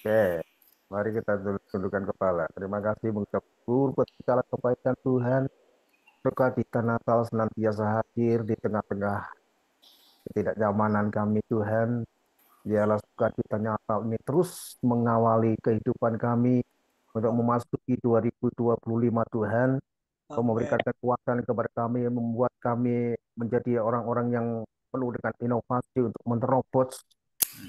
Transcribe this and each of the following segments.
Oke, mari kita tundukkan kepala. Terima kasih mengucap syukur buat segala kebaikan Tuhan. Sukacita Natal senantiasa hadir di tengah-tengah ketidaknyamanan kami Tuhan. Biarlah sukacita Natal ini terus mengawali kehidupan kami untuk memasuki 2025 Tuhan. Kau Amin. memberikan kekuatan kepada kami, membuat kami menjadi orang-orang yang penuh dengan inovasi untuk menerobos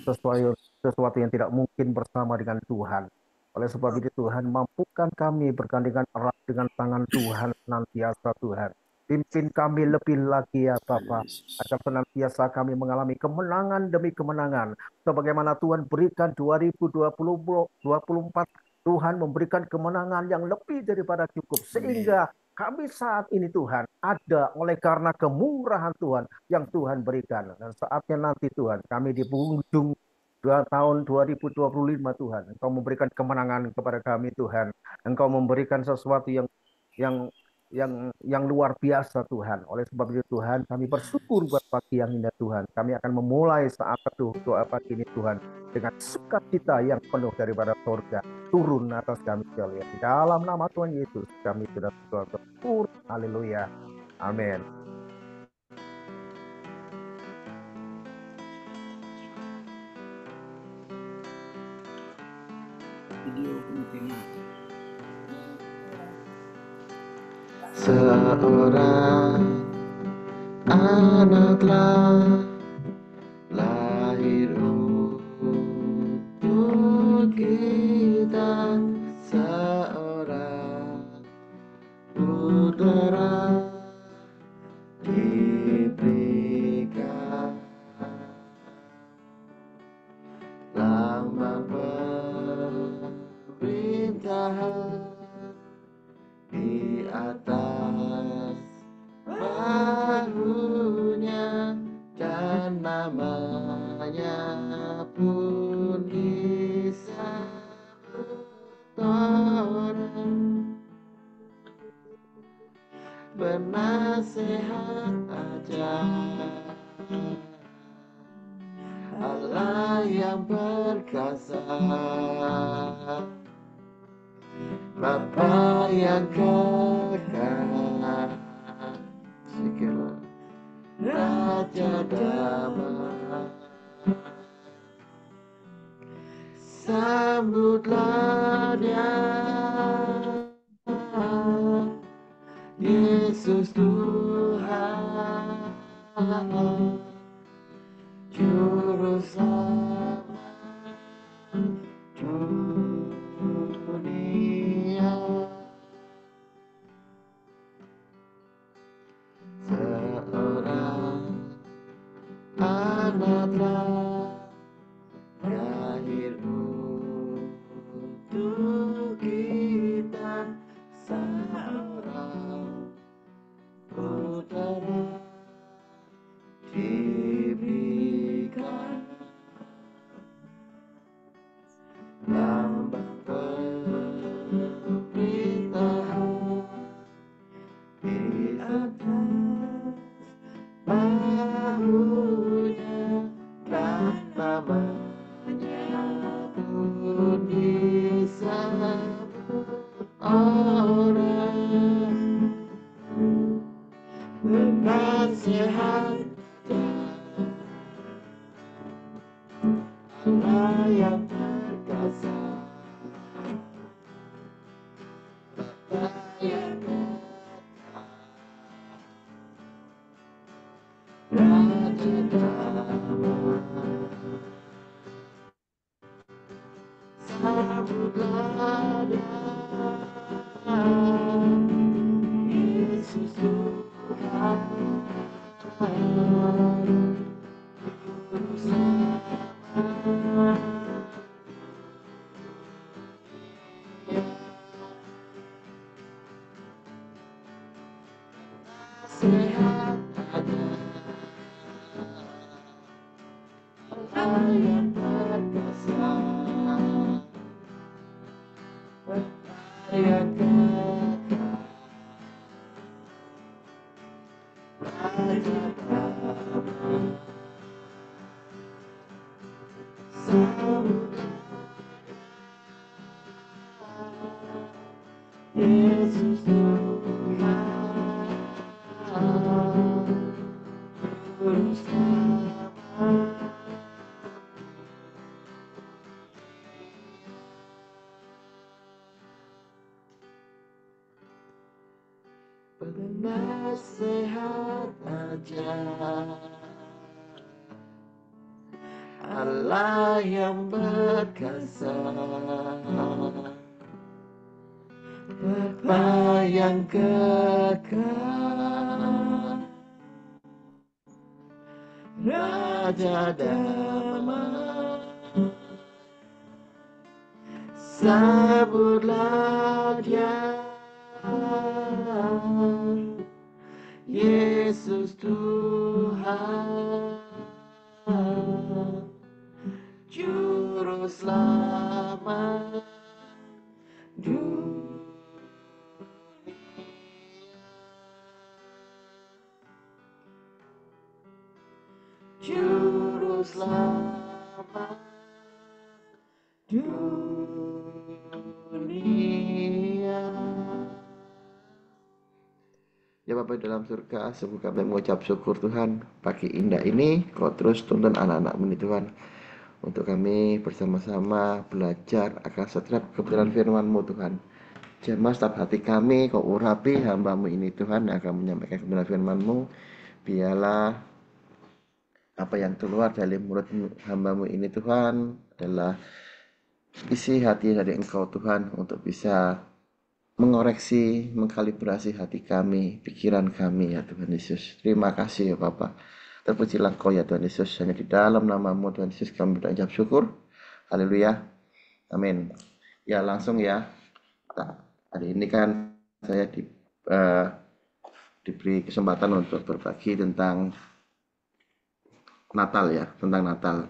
sesuatu, sesuatu yang tidak mungkin bersama dengan Tuhan. Oleh sebab itu Tuhan, mampukan kami bergandengan erat dengan tangan Tuhan senantiasa Tuhan. Pimpin kami lebih lagi ya Bapa, agar senantiasa kami mengalami kemenangan demi kemenangan. Sebagaimana Tuhan berikan 2024, Tuhan memberikan kemenangan yang lebih daripada cukup. Amin. Sehingga kami saat ini Tuhan ada oleh karena kemurahan Tuhan yang Tuhan berikan. Dan saatnya nanti Tuhan kami di penghujung tahun 2025 Tuhan. Engkau memberikan kemenangan kepada kami Tuhan. Engkau memberikan sesuatu yang yang luar biasa Tuhan. Oleh sebab itu Tuhan, kami bersyukur buat pagi yang indah Tuhan. Kami akan memulai saat teduh doa pagi ini Tuhan dengan sukacita yang penuh daripada surga turun atas kami sekalian. Di dalam nama Tuhan Yesus kami sudah berdoa syukur. Haleluya. Amin. Video penting. Seorang anak telah lahir untuk kita, seorang putera diberikan, lambang pemerintahan di atas bahunya, dan namanya pun disebut orang bernasehat ajaib, Allah yang perkasa, Bapa yang kekal, segala Raja damai. Sambutlah dia, Yesus Tuhan, Juru Selamat dunia. Seorang anak telah lahir untuk kita, seorang putera diberikan, lambang pemerintahan di atas bahunya, dan namanya pun disebut orang bernasihat, Allah yang perkasa, Bapa yang Raja damai. Sambutlah dia, Yesus Tuhan, Juru Selamat dunia. Sehat ada Allah yang perkasa, Yesus Tuhan, Juru Selamat. Penasehat ajar, Allah yang berkasa, Bapa yang kekal, Raja damai, sebutlah Dia, Yesus Tuhan, Juru Selamat dunia. Juru Selamat dunia. Ya Bapak dalam surga, sungguh kami mengucap syukur Tuhan pagi indah ini. Kau terus tuntun anak-anak-Mu ini Tuhan, untuk kami bersama-sama belajar akan setiap kebenaran firman-Mu Tuhan. Jamah setiap hati kami, Kau urapi hamba-Mu ini Tuhan yang akan menyampaikan kebenaran firman-Mu. Biarlah apa yang keluar dari mulut hamba-Mu ini Tuhan adalah isi hati dari Engkau Tuhan, untuk bisa mengoreksi, mengkalibrasi hati kami, pikiran kami ya Tuhan Yesus. Terima kasih ya Bapa. Terpujilah Kau ya Tuhan Yesus. Hanya di dalam nama-Mu Tuhan Yesus kami berucap syukur. Haleluya. Amin. Ya langsung ya. Hari ini kan saya diberi kesempatan untuk berbagi tentang Natal ya, tentang Natal.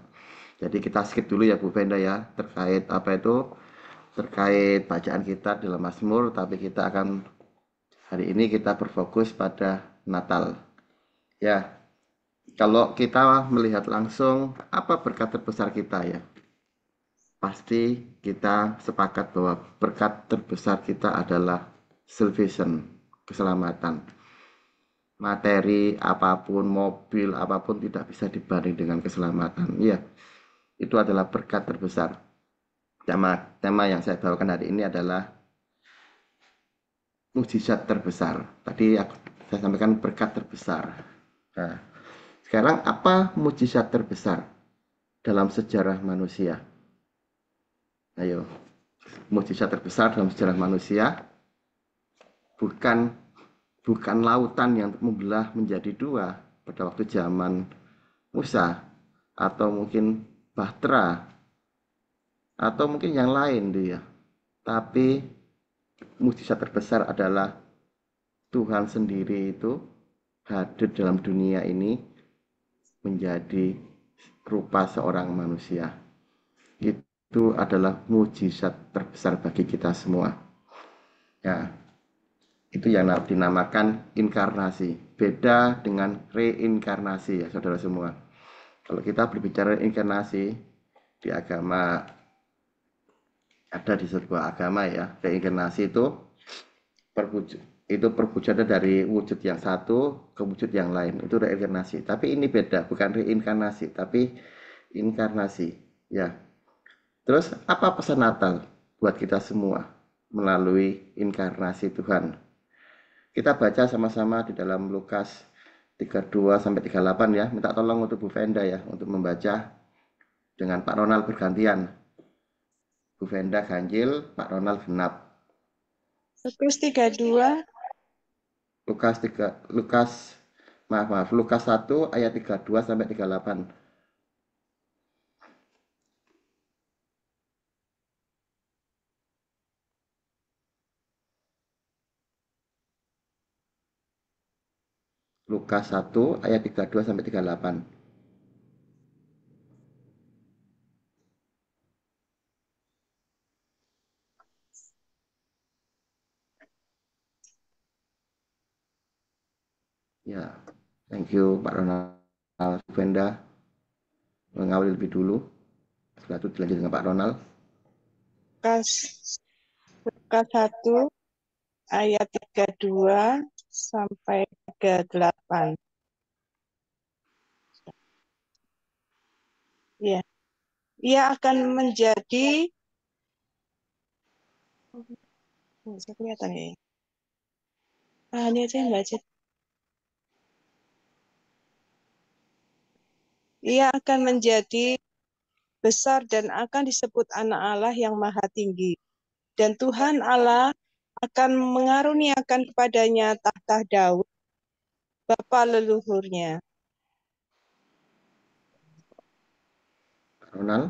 Jadi kita skip dulu ya Bu Venda ya, terkait apa itu, terkait bacaan kita dalam Mazmur, tapi kita akan hari ini kita berfokus pada Natal. Ya, kalau kita melihat langsung apa berkat terbesar kita ya, pasti kita sepakat bahwa berkat terbesar kita adalah salvation, keselamatan. Materi apapun, mobil apapun tidak bisa dibanding dengan keselamatan. Ya, itu adalah berkat terbesar. Tema yang saya bawakan hari ini adalah mujizat terbesar. Tadi saya sampaikan berkat terbesar. Nah, sekarang apa mujizat terbesar dalam sejarah manusia? Ayo, mujizat terbesar dalam sejarah manusia bukan lautan yang membelah menjadi dua pada waktu zaman Musa, atau mungkin Bahtera, atau mungkin yang lain dia. Tapi mujizat terbesar adalah Tuhan sendiri itu hadir dalam dunia ini menjadi rupa seorang manusia. Itu adalah mujizat terbesar bagi kita semua. Ya, itu yang dinamakan inkarnasi. Beda dengan reinkarnasi ya saudara semua. Kalau kita berbicara inkarnasi di agama, ada di sebuah agama ya, reinkarnasi itu perwujudan dari wujud yang satu ke wujud yang lain, itu reinkarnasi. Tapi ini beda, bukan reinkarnasi, tapi inkarnasi ya. Terus apa pesan Natal buat kita semua melalui inkarnasi Tuhan? Kita baca sama-sama di dalam Lukas 32 sampai 38 ya. Minta tolong untuk Bu Venda ya untuk membaca dengan Pak Ronald bergantian. Bu Venda ganjil, Pak Ronald genap. Lukas 32. Lukas 1 ayat 32 sampai 38. Lukas 1 ayat 32 sampai 38. Ya, thank you Pak Ronald. Venda mengawali lebih dulu. Setelah itu dilanjut dengan Pak Ronald. Lukas 1 ayat 32 sampai 38. Ya, ia akan menjadi bisa kelihatan ya. Ini aja yang baca. Ia akan menjadi besar dan akan disebut anak Allah yang maha tinggi. Dan Tuhan Allah akan mengaruniakan kepadanya tahta Daud, bapa leluhurnya. Ronald.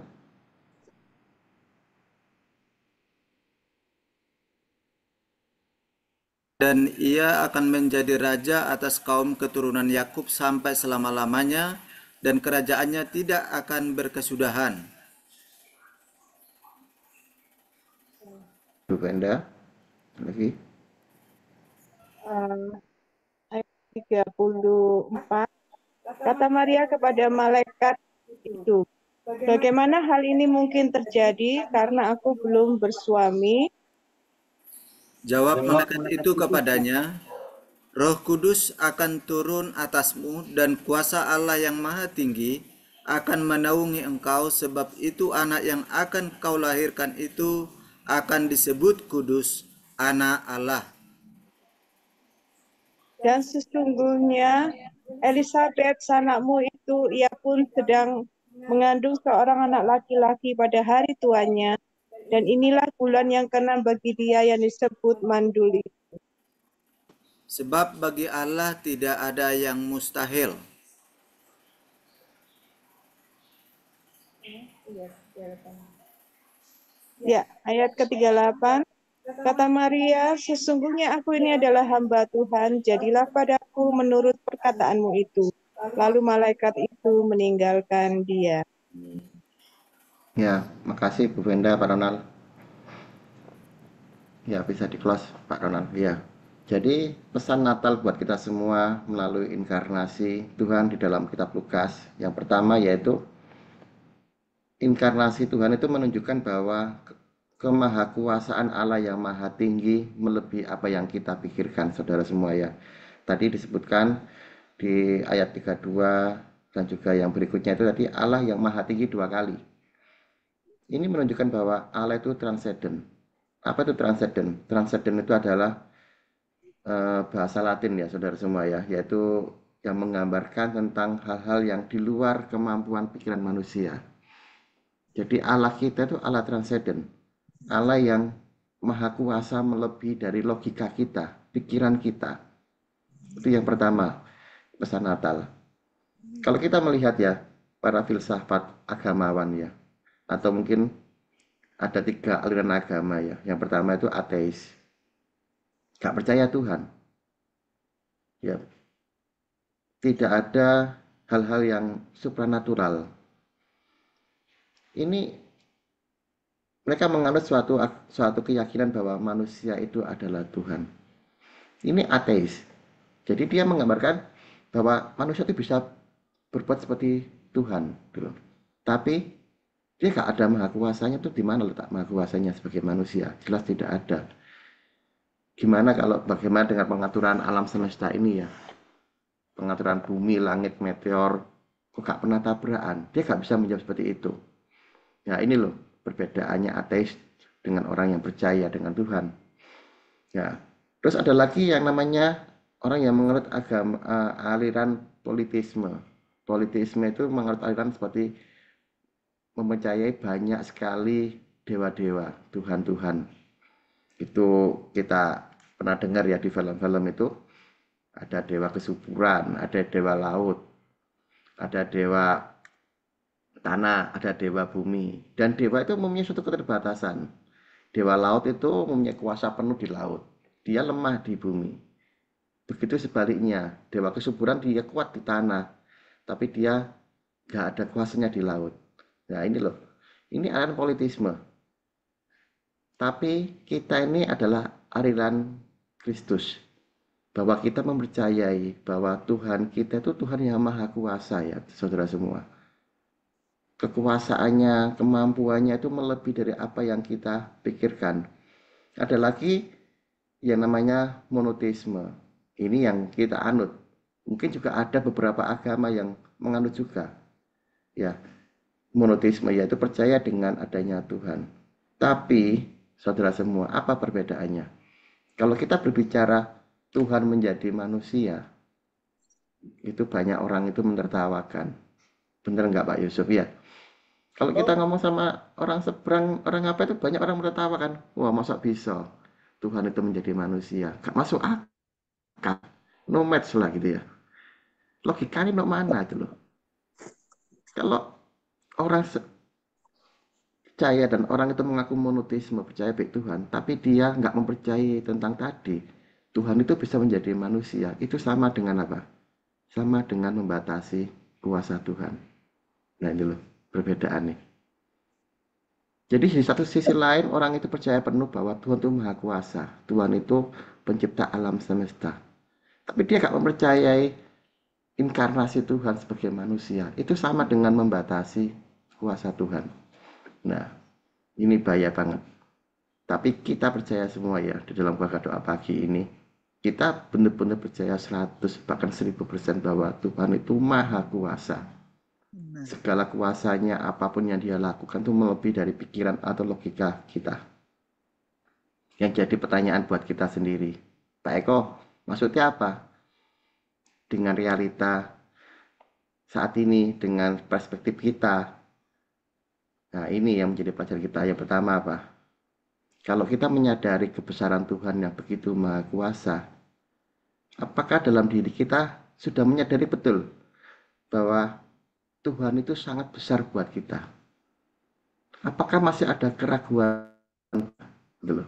Dan ia akan menjadi raja atas kaum keturunan Yakub sampai selama-lamanya, dan kerajaannya tidak akan berkesudahan. Bu Benda, lagi. Ayat 34. Kata Maria kepada malaikat itu, bagaimana hal ini mungkin terjadi karena aku belum bersuami? Jawab malaikat itu kepadanya, Roh Kudus akan turun atasmu dan kuasa Allah yang maha tinggi akan menaungi engkau, sebab itu anak yang akan kau lahirkan itu akan disebut kudus, anak Allah. Dan sesungguhnya Elisabet sanakmu itu, ia pun sedang mengandung seorang anak laki-laki pada hari tuanya, dan inilah bulan yang keenam bagi dia yang disebut manduli. Sebab bagi Allah tidak ada yang mustahil. Ya, ayat ke-38. Kata Maria, sesungguhnya aku ini adalah hamba Tuhan, jadilah padaku menurut perkataanmu itu. Lalu malaikat itu meninggalkan dia. Ya, makasih Bu Benda, Pak Ronald. Ya, bisa di-close Pak Ronald. Ya. Jadi pesan Natal buat kita semua melalui inkarnasi Tuhan di dalam kitab Lukas. Yang pertama yaitu inkarnasi Tuhan itu menunjukkan bahwa kemahakuasaan Allah yang maha tinggi melebihi apa yang kita pikirkan, saudara semua ya. Tadi disebutkan di ayat 32 dan juga yang berikutnya itu tadi Allah yang maha tinggi 2 kali. Ini menunjukkan bahwa Allah itu transcendent. Apa itu transcendent? Transcendent itu adalah bahasa Latin ya saudara semua ya, yaitu yang menggambarkan tentang hal-hal yang di luar kemampuan pikiran manusia. Jadi Allah kita itu Allah transcendent, Allah yang maha kuasa melebihi dari logika kita, pikiran kita. Itu yang pertama, pesan Natal. Kalau kita melihat ya, para filsafat agamawan ya, atau mungkin ada 3 aliran agama ya. Yang pertama itu ateis, gak percaya Tuhan. Ya, tidak ada hal-hal yang supranatural. Ini mereka menganut suatu keyakinan bahwa manusia itu adalah Tuhan. Ini ateis. Jadi dia menggambarkan bahwa manusia itu bisa berbuat seperti Tuhan, gitu. Tapi dia gak ada maha kuasanya. Itu di mana letak maha kuasanya sebagai manusia? Jelas tidak ada. Bagaimana dengan pengaturan alam semesta ini ya? Pengaturan bumi, langit, meteor, kok gak pernah tabrakan? Dia gak bisa menjawab seperti itu. Ya ini loh perbedaannya ateis dengan orang yang percaya dengan Tuhan. Ya, terus ada lagi yang namanya orang yang menganut agama aliran politisme. Politisme itu menganut aliran seperti mempercayai banyak sekali dewa-dewa, Tuhan-Tuhan. Itu kita pernah dengar ya di film-film itu. Ada dewa kesuburan, ada dewa laut, ada dewa tanah, ada dewa bumi. Dan dewa itu mempunyai suatu keterbatasan. Dewa laut itu mempunyai kuasa penuh di laut. Dia lemah di bumi. Begitu sebaliknya, dewa kesuburan dia kuat di tanah. Tapi dia gak ada kuasanya di laut. Nah ini loh, ini aliran politisme. Tapi kita ini adalah aliran Kristus. Bahwa kita mempercayai bahwa Tuhan kita itu Tuhan yang maha kuasa ya saudara semua. Kekuasaannya, kemampuannya itu melebihi dari apa yang kita pikirkan. Ada lagi yang namanya monoteisme. Ini yang kita anut. Mungkin juga ada beberapa agama yang menganut juga. Ya, monoteisme yaitu percaya dengan adanya Tuhan. Tapi, saudara semua, apa perbedaannya? Kalau kita berbicara Tuhan menjadi manusia, itu banyak orang itu menertawakan. Bener nggak Pak Yusuf ya? Kalau kita ngomong sama orang seberang, orang apa itu banyak orang menertawakan. Wah, masa bisa Tuhan itu menjadi manusia? Gak masuk akal. No match lah gitu ya. Logikanya no mana itu loh. Kalau orang percaya dan orang itu mengaku monoteisme, percaya baik Tuhan, tapi dia nggak mempercayai tentang tadi, Tuhan itu bisa menjadi manusia. Itu sama dengan apa? Sama dengan membatasi kuasa Tuhan. Nah ini loh perbedaan nih. Jadi di satu sisi lain orang itu percaya penuh bahwa Tuhan itu maha kuasa. Tuhan itu pencipta alam semesta. Tapi dia gak mempercayai inkarnasi Tuhan sebagai manusia. Itu sama dengan membatasi kuasa Tuhan. Nah, ini bahaya banget. Tapi kita percaya semua ya di dalam keluarga doa pagi ini. Kita benar-benar percaya 100 bahkan 1000% bahwa Tuhan itu maha kuasa. Segala kuasanya apapun yang dia lakukan itu melebihi dari pikiran atau logika kita. Yang jadi pertanyaan buat kita sendiri, Pak Eko, maksudnya apa? Dengan realita saat ini, dengan perspektif kita. Nah ini yang menjadi pelajaran kita. Yang pertama apa? Kalau kita menyadari kebesaran Tuhan yang begitu maha kuasa, apakah dalam diri kita sudah menyadari betul bahwa Tuhan itu sangat besar buat kita? Apakah masih ada keraguan? Gitu loh.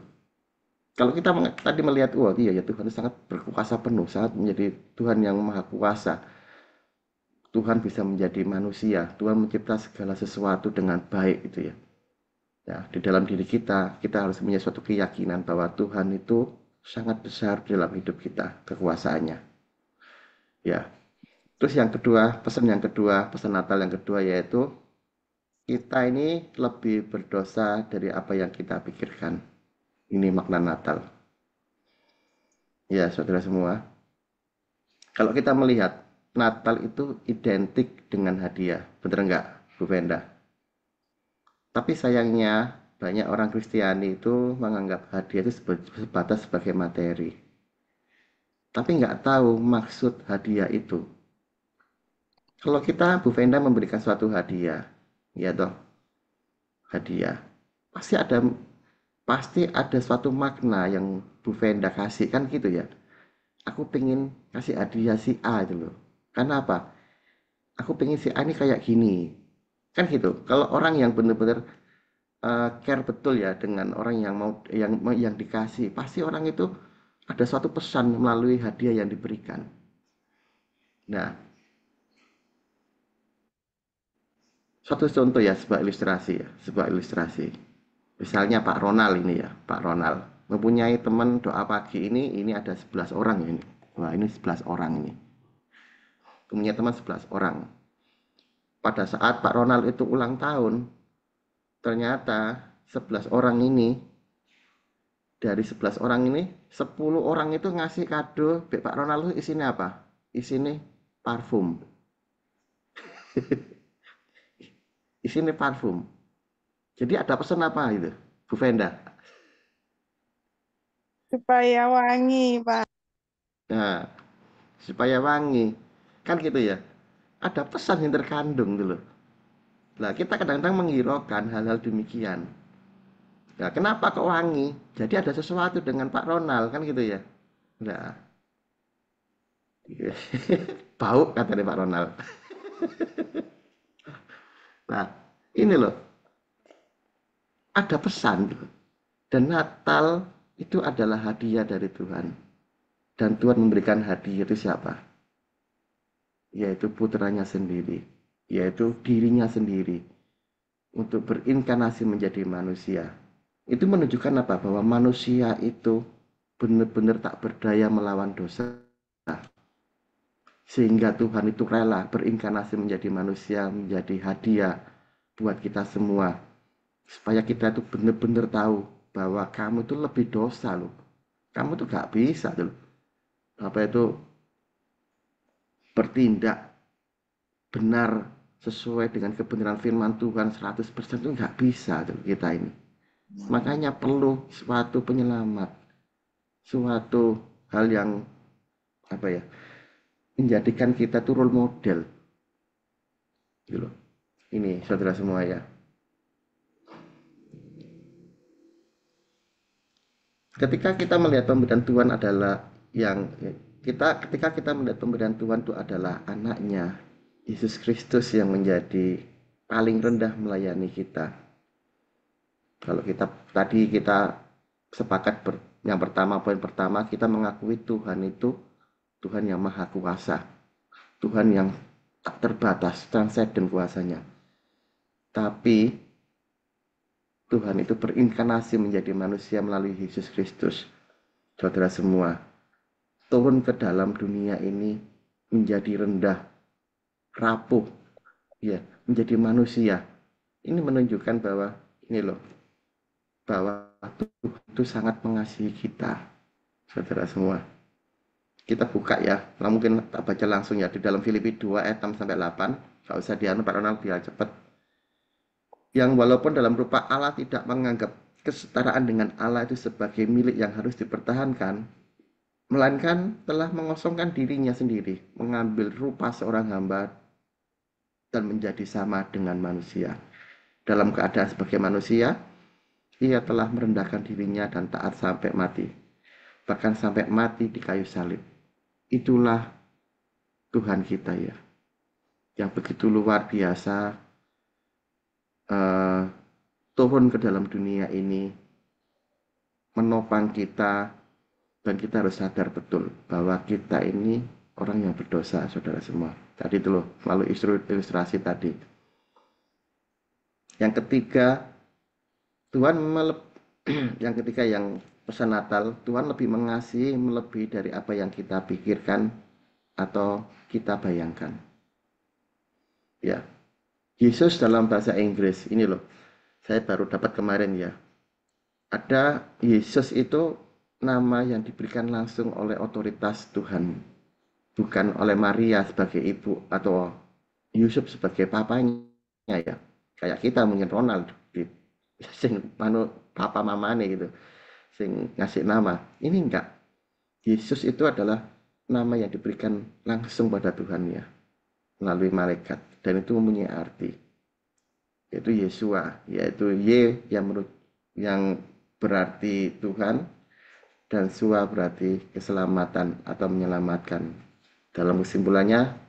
Kalau kita tadi melihat, wah iya ya Tuhan itu sangat berkuasa penuh, sangat menjadi Tuhan yang maha kuasa. Tuhan bisa menjadi manusia, Tuhan mencipta segala sesuatu dengan baik gitu ya. Ya, di dalam diri kita harus punya suatu keyakinan bahwa Tuhan itu sangat besar dalam hidup kita, kekuasaannya. Ya. Terus yang kedua, pesan Natal yang kedua yaitu kita ini lebih berdosa dari apa yang kita pikirkan. Ini makna Natal. Ya, saudara semua. Kalau kita melihat Natal itu identik dengan hadiah. Benar enggak, Bu Venda? Tapi sayangnya banyak orang Kristiani itu menganggap hadiah itu sebatas sebagai materi. Tapi enggak tahu maksud hadiah itu. Kalau kita, Bu Venda, memberikan suatu hadiah, ya toh, hadiah, pasti ada suatu makna yang Bu Venda kasih, kan gitu ya. Aku pengen kasih hadiah si A itu loh. Karena apa? Aku pengen si A ini kayak gini. Kan gitu. Kalau orang yang benar-benar care betul ya dengan orang yang mau yang dikasih, pasti orang itu ada suatu pesan melalui hadiah yang diberikan. Nah, suatu contoh ya, sebuah ilustrasi. Misalnya Pak Ronald ini ya, Pak Ronald mempunyai teman doa pagi ini ada 11 orang ya ini. Wah, ini 11 orang ini. Punya teman 11 orang. Pada saat Pak Ronald itu ulang tahun, ternyata 11 orang ini, dari 11 orang ini, 10 orang itu ngasih kado Pak Ronald itu isinya apa? Isinya parfum. Isinya parfum. Jadi ada pesan apa itu, Bu Venda? Supaya wangi, Pak. Nah, supaya wangi. Kan gitu ya. Ada pesan yang terkandung dulu. Nah, kita kadang-kadang menghiraukan hal-hal demikian. Nah, kenapa kok wangi? Jadi ada sesuatu dengan Pak Ronald, kan gitu ya. Nah, bau katanya Pak Ronald. Nah, ini loh. Ada pesan. Dan Natal itu adalah hadiah dari Tuhan. Dan Tuhan memberikan hadiah itu siapa? Yaitu putranya sendiri. Yaitu dirinya sendiri. Untuk berinkarnasi menjadi manusia. Itu menunjukkan apa? Bahwa manusia itu benar-benar tak berdaya melawan dosa. Sehingga Tuhan itu rela berinkarnasi menjadi manusia, menjadi hadiah buat kita semua. Supaya kita itu benar-benar tahu bahwa kamu itu lebih dosa loh. Kamu tuh gak bisa tuh bertindak benar sesuai dengan kebenaran firman Tuhan 100% itu nggak bisa tuh kita ini. Makanya perlu suatu penyelamat, suatu hal yang menjadikan kita tuh role model gitu loh. Ini saudara semua ya. Ketika kita melihat pemberian Tuhan adalah ketika kita melihat pemberian Tuhan itu adalah anaknya Yesus Kristus yang menjadi paling rendah melayani kita. Kalau kita sepakat yang poin pertama kita mengakui Tuhan itu Tuhan yang maha kuasa, Tuhan yang tak terbatas, transenden kuasanya. Tapi Tuhan itu berinkarnasi menjadi manusia melalui Yesus Kristus. Saudara semua, turun ke dalam dunia ini menjadi rendah, rapuh, ya, menjadi manusia. Ini menunjukkan bahwa Tuhan itu sangat mengasihi kita, saudara semua. Kita buka ya, mungkin tak baca langsung ya, di dalam Filipi 2 ayat 6-8, gak usah Pak Ronald biar cepat. Yang walaupun dalam rupa Allah tidak menganggap kesetaraan dengan Allah itu sebagai milik yang harus dipertahankan, melainkan telah mengosongkan dirinya sendiri, mengambil rupa seorang hamba dan menjadi sama dengan manusia. Dalam keadaan sebagai manusia, ia telah merendahkan dirinya dan taat sampai mati, bahkan sampai mati di kayu salib. Itulah Tuhan kita ya, yang begitu luar biasa, turun ke dalam dunia ini, menopang kita, dan kita harus sadar betul bahwa kita ini orang yang berdosa, saudara semua. Tadi itu loh, melalui ilustrasi tadi. Yang ketiga, yang pesan Natal, Tuhan lebih mengasihi melebihi dari apa yang kita pikirkan atau kita bayangkan. Ya, Yesus dalam bahasa Inggris, ini loh, saya baru dapat kemarin ya. Ada Yesus itu nama yang diberikan langsung oleh otoritas Tuhan, bukan oleh Maria sebagai ibu atau Yusuf sebagai papanya ya. Kayak kita mungkin Ronald, sing papa mamane gitu, sing ngasih nama. Ini enggak. Yesus itu adalah nama yang diberikan langsung pada Tuhan ya, melalui malaikat, dan itu mempunyai arti, yaitu Yesua, yaitu Y yang berarti Tuhan, dan Sua berarti keselamatan atau menyelamatkan. Dalam kesimpulannya,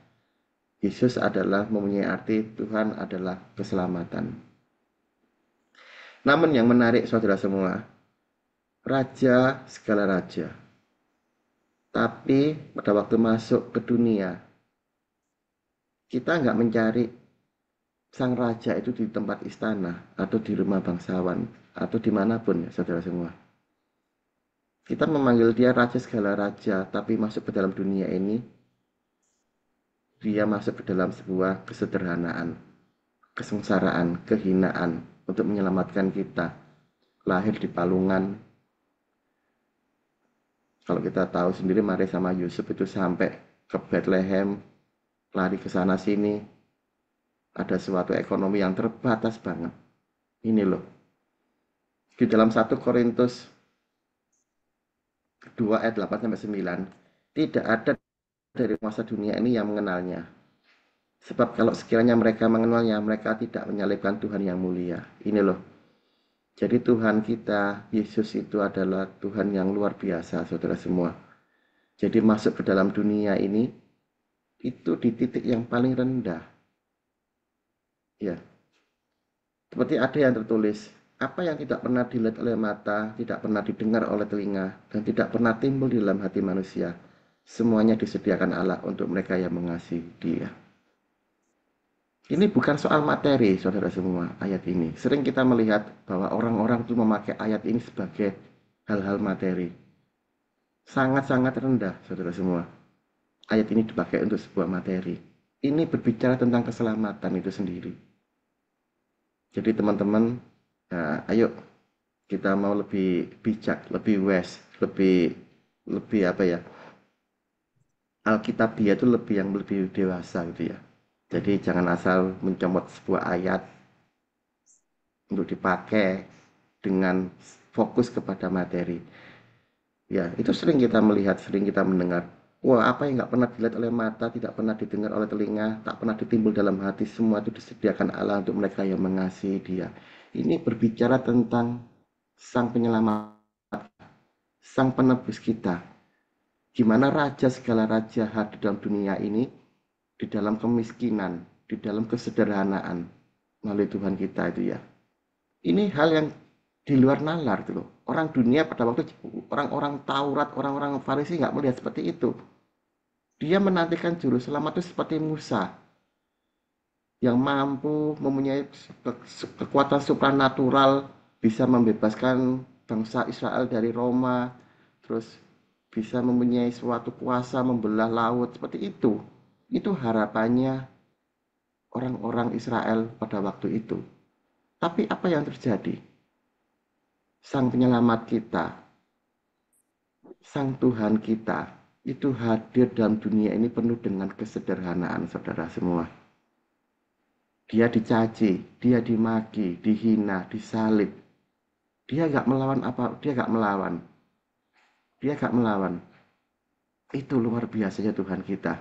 Yesus adalah mempunyai arti Tuhan adalah keselamatan. Namun yang menarik saudara semua, raja segala raja, tapi pada waktu masuk ke dunia, kita nggak mencari sang raja itu di tempat istana atau di rumah bangsawan atau dimanapun ya saudara semua. Kita memanggil dia raja segala raja, tapi masuk ke dalam dunia ini, dia masuk ke dalam sebuah kesederhanaan, kesengsaraan, kehinaan untuk menyelamatkan kita. Lahir di palungan. Kalau kita tahu sendiri, Maria sama Yusuf itu sampai ke Bethlehem, lari ke sana sini, ada suatu ekonomi yang terbatas banget. Ini loh, di dalam 1 Korintus 2 ayat 8-9, tidak ada dari masa dunia ini yang mengenalnya. Sebab kalau sekiranya mereka mengenalnya, mereka tidak menyalibkan Tuhan yang mulia. Ini loh. Jadi Tuhan kita, Yesus itu adalah Tuhan yang luar biasa, saudara semua. Jadi masuk ke dalam dunia ini, itu di titik yang paling rendah. Ya. Seperti ada yang tertulis, apa yang tidak pernah dilihat oleh mata, tidak pernah didengar oleh telinga, dan tidak pernah timbul di dalam hati manusia, semuanya disediakan Allah untuk mereka yang mengasihi Dia. Ini bukan soal materi, saudara semua, ayat ini. Sering kita melihat bahwa orang-orang itu memakai ayat ini sebagai hal-hal materi. Sangat-sangat rendah, saudara semua. Ayat ini dipakai untuk sebuah materi. Ini berbicara tentang keselamatan itu sendiri. Jadi teman-teman, ayo kita mau lebih bijak, lebih wise lebih lebih apa ya, Alkitabiah itu lebih dewasa gitu ya. Jadi jangan asal mencomot sebuah ayat untuk dipakai dengan fokus kepada materi. Ya, itu sering kita melihat, sering kita mendengar. Wah, apa yang nggak pernah dilihat oleh mata, tidak pernah didengar oleh telinga, tak pernah ditimbul dalam hati, semua itu disediakan Allah untuk mereka yang mengasihi Dia. Ini berbicara tentang Sang Penyelamat, Sang Penebus kita. Gimana raja segala raja hadir dalam dunia ini, di dalam kemiskinan, di dalam kesederhanaan, melalui Tuhan kita itu ya. Ini hal yang di luar nalar gitu loh. Orang dunia pada waktu orang-orang Taurat, orang-orang Farisi nggak melihat seperti itu. Dia menantikan juru selamat itu seperti Musa yang mampu mempunyai kekuatan supranatural, bisa membebaskan bangsa Israel dari Roma, terus bisa mempunyai suatu kuasa membelah laut seperti itu. Itu harapannya orang-orang Israel pada waktu itu. Tapi apa yang terjadi? Sang penyelamat kita, Sang Tuhan kita, itu hadir dalam dunia ini penuh dengan kesederhanaan, saudara semua. Dia dicaci, dia dimaki, dihina, disalib. Dia gak melawan apa? Dia gak melawan. Dia gak melawan. Itu luar biasanya Tuhan kita.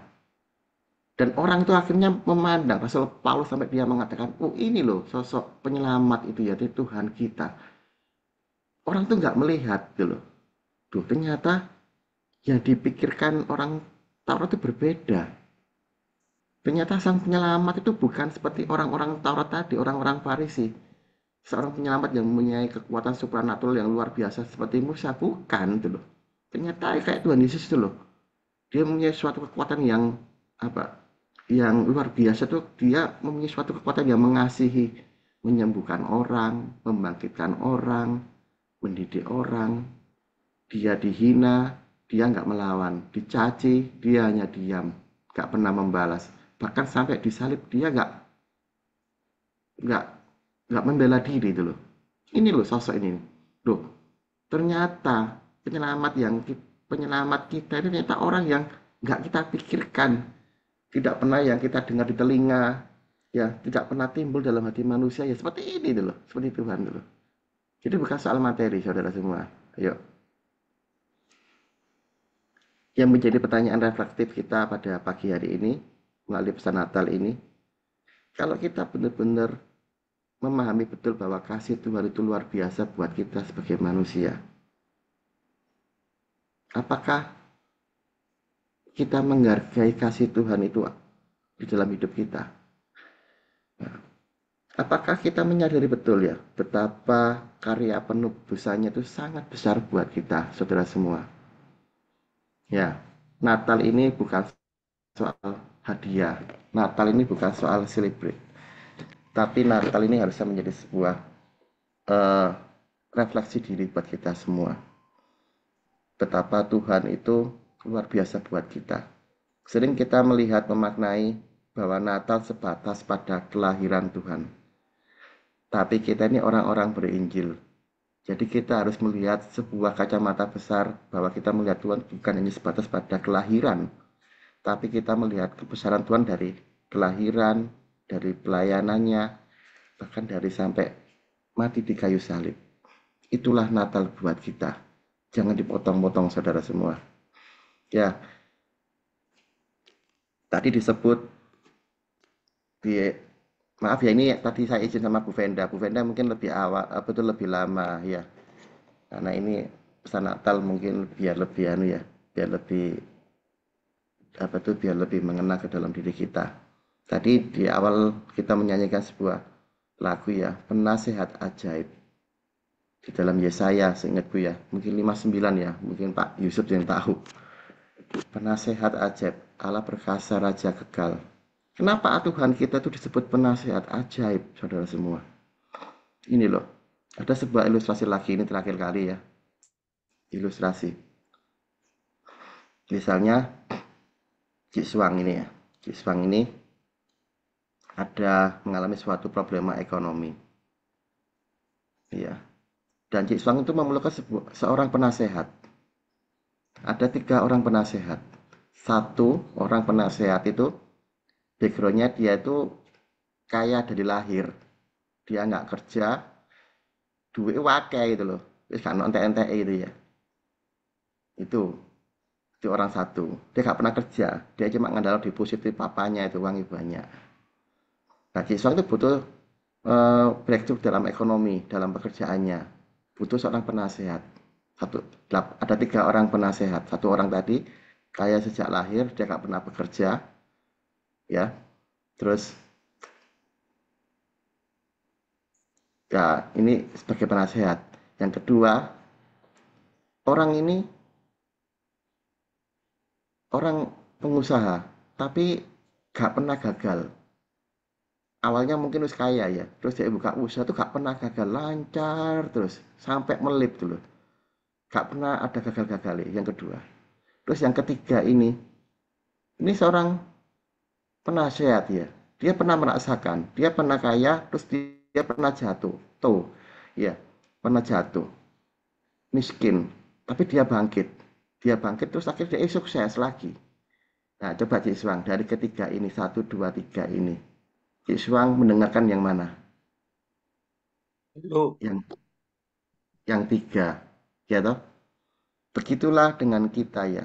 Dan orang itu akhirnya memandang, Rasul Paulus sampai dia mengatakan, oh ini loh sosok penyelamat itu ya, itu Tuhan kita. Orang tuh nggak melihat gitu loh. Duh, ternyata yang dipikirkan orang Taurat itu berbeda. Ternyata sang penyelamat itu bukan seperti orang-orang Taurat tadi, orang-orang Farisi. Seorang penyelamat yang mempunyai kekuatan supranatural yang luar biasa seperti Musa, bukan gitu loh. Ternyata kayak Tuhan Yesus itu loh. Dia mempunyai suatu kekuatan yang apa? Yang luar biasa tuh, dia mempunyai suatu kekuatan yang mengasihi, menyembuhkan orang, membangkitkan orang, mendidik orang. Dia dihina, dia nggak melawan. Dicaci, dia hanya diam, nggak pernah membalas. Bahkan sampai disalib, dia nggak membela diri itu loh. Ini loh sosok ini. Loh, ternyata penyelamat kita ini ternyata orang yang nggak kita pikirkan, tidak pernah yang kita dengar di telinga, ya tidak pernah timbul dalam hati manusia, ya seperti ini loh, seperti Tuhan loh. Jadi bukan soal materi, saudara semua. Ayo. Yang menjadi pertanyaan reflektif kita pada pagi hari ini, melalui pesan Natal ini, kalau kita benar-benar memahami betul bahwa kasih Tuhan itu luar biasa buat kita sebagai manusia, apakah kita menghargai kasih Tuhan itu di dalam hidup kita? Apakah kita menyadari betul ya betapa karya penebusannya itu sangat besar buat kita, saudara semua? Ya, Natal ini bukan soal hadiah. Natal ini bukan soal celebrate. Tapi Natal ini harusnya menjadi sebuah refleksi diri buat kita semua. Betapa Tuhan itu luar biasa buat kita. Sering kita melihat memaknai bahwa Natal sebatas pada kelahiran Tuhan. Tapi kita ini orang-orang berinjil. Jadi kita harus melihat sebuah kacamata besar bahwa kita melihat Tuhan bukan hanya sebatas pada kelahiran, tapi kita melihat kebesaran Tuhan dari kelahiran, dari pelayanannya, bahkan dari sampai mati di kayu salib. Itulah Natal buat kita. Jangan dipotong-potong, saudara semua. Ya, tadi disebut maaf ya, ini tadi saya izin sama Bu Venda. Bu Venda mungkin lebih awal, betul lebih lama ya. Karena ini pesan Natal mungkin biar lebih biar lebih mengena ke dalam diri kita. Tadi di awal kita menyanyikan sebuah lagu ya, Penasehat Ajaib. Di dalam Yesaya, seingatku ya, mungkin 59 ya, mungkin Pak Yusuf yang tahu. Penasehat ajaib, Allah perkasa, Raja kekal. Kenapa Tuhan kita itu disebut penasehat ajaib, saudara semua? Ini loh, ada sebuah ilustrasi lagi, ini terakhir kali ya. Ilustrasi. Misalnya, Cik Suang ini ya. Cik Suang ini ada mengalami suatu problema ekonomi. Iya. Dan Cik Suang itu memerlukan seorang penasehat. Ada 3 orang penasehat. Satu orang penasehat itu backgroundnya dia itu kaya dari lahir. Dia nggak kerja, duit wakai gitu loh. Terus kan ente-ente itu ya. Itu itu orang satu. Dia nggak pernah kerja. Dia cuma ngandal deposit di papanya itu uangnya banyak. Nah, siswa itu butuh breakthrough dalam ekonomi, dalam pekerjaannya. Butuh seorang penasehat. Ada 3 orang penasehat. Satu orang tadi kaya sejak lahir, dia nggak pernah bekerja, ya. Terus ya ini sebagai penasehat. Yang kedua, orang ini orang pengusaha, tapi nggak pernah gagal. Awalnya mungkin harus kaya ya, terus dia buka usaha tuh gak pernah gagal, lancar terus sampai melip dulu, gak pernah ada gagal-gagal. Yang kedua, terus yang ketiga ini seorang penasehat ya, dia pernah merasakan, dia pernah kaya, terus dia pernah jatuh, tuh ya, pernah jatuh, miskin, tapi dia bangkit terus akhirnya dia sukses lagi. Nah, coba Cik Suang, dari ketiga ini, 1, 2, 3 ini, Cik Suang mendengarkan yang mana? Lu Yang tiga, ya toh? Begitulah dengan kita ya.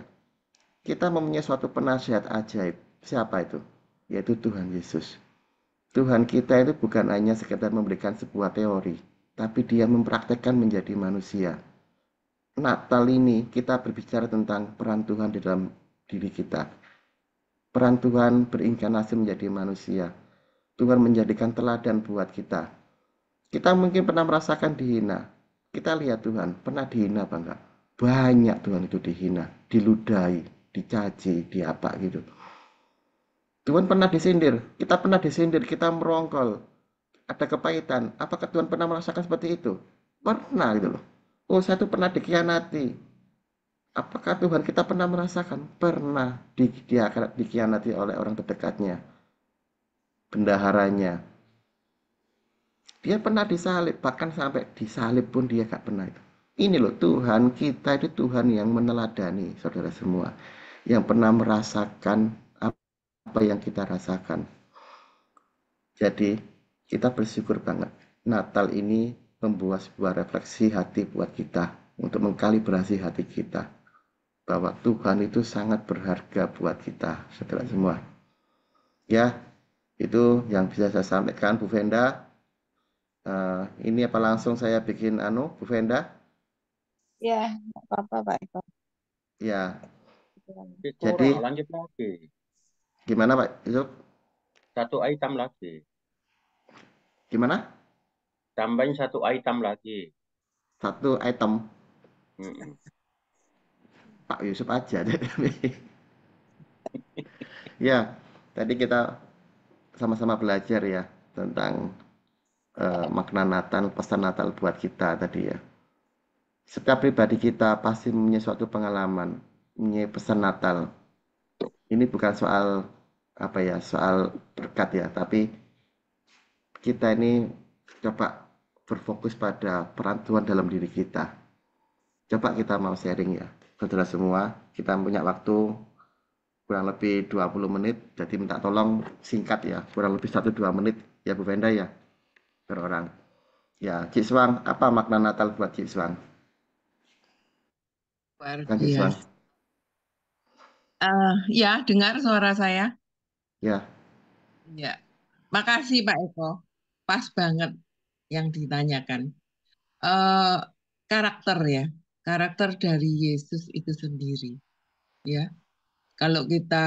Kita mempunyai suatu penasihat ajaib. Siapa itu? Yaitu Tuhan Yesus. Tuhan kita itu bukan hanya sekedar memberikan sebuah teori, tapi dia mempraktekkan menjadi manusia. Natal ini kita berbicara tentang peran Tuhan di dalam diri kita. Peran Tuhan berinkarnasi menjadi manusia. Tuhan menjadikan teladan buat kita. Kita mungkin pernah merasakan dihina. Kita lihat Tuhan, pernah dihina apa enggak? Banyak Tuhan itu dihina, diludahi, dicaci, diapa gitu. Tuhan pernah disindir, kita pernah disindir, kita merongkol, ada kepahitan. Apakah Tuhan pernah merasakan seperti itu? Pernah gitu loh. Oh, saya tuh pernah dikhianati. Apakah Tuhan kita pernah merasakan? Pernah dikhianati oleh orang terdekatnya, bendaharanya. Dia pernah disalib, bahkan sampai disalib pun dia gak pernah itu. Ini loh, Tuhan kita itu Tuhan yang meneladani, saudara semua. Yang pernah merasakan apa yang kita rasakan. Jadi, kita bersyukur banget. Natal ini membuat sebuah refleksi hati buat kita. Untuk mengkalibrasi hati kita. Bahwa Tuhan itu sangat berharga buat kita, saudara semua. Ya, itu yang bisa saya sampaikan, Bu Venda. Ini apa langsung saya bikin Bu Venda? Ya, nggak apa-apa Pak Eko. Ya, kurang, jadi lanjut lagi. gimana Pak Yusuf? 1 item lagi. Gimana? Tambahin 1 item lagi. 1 item. Mm-mm. Pak Yusuf aja. Ya, tadi kita sama-sama belajar ya tentang makna Natal, pesan Natal buat kita tadi ya. Setiap pribadi kita pasti mempunyai suatu pengalaman, mempunyai pesan Natal. Ini bukan soal apa ya, soal berkat ya, tapi kita ini coba berfokus pada peran Tuhan dalam diri kita. Coba kita mau sharing ya, saudara semua. Kita punya waktu kurang lebih 20 menit, jadi minta tolong singkat ya, kurang lebih 1-2 menit ya Bu Venda ya, per orang. Ya, Cik Swang, apa makna Natal buat Cik Swang? Luar Kan Cik Swang? biasa. Ya, dengar suara saya? Ya, Ya. Makasih Pak Eko. Pas banget yang ditanyakan. Eh karakter ya. Karakter dari Yesus itu sendiri. Ya. Kalau kita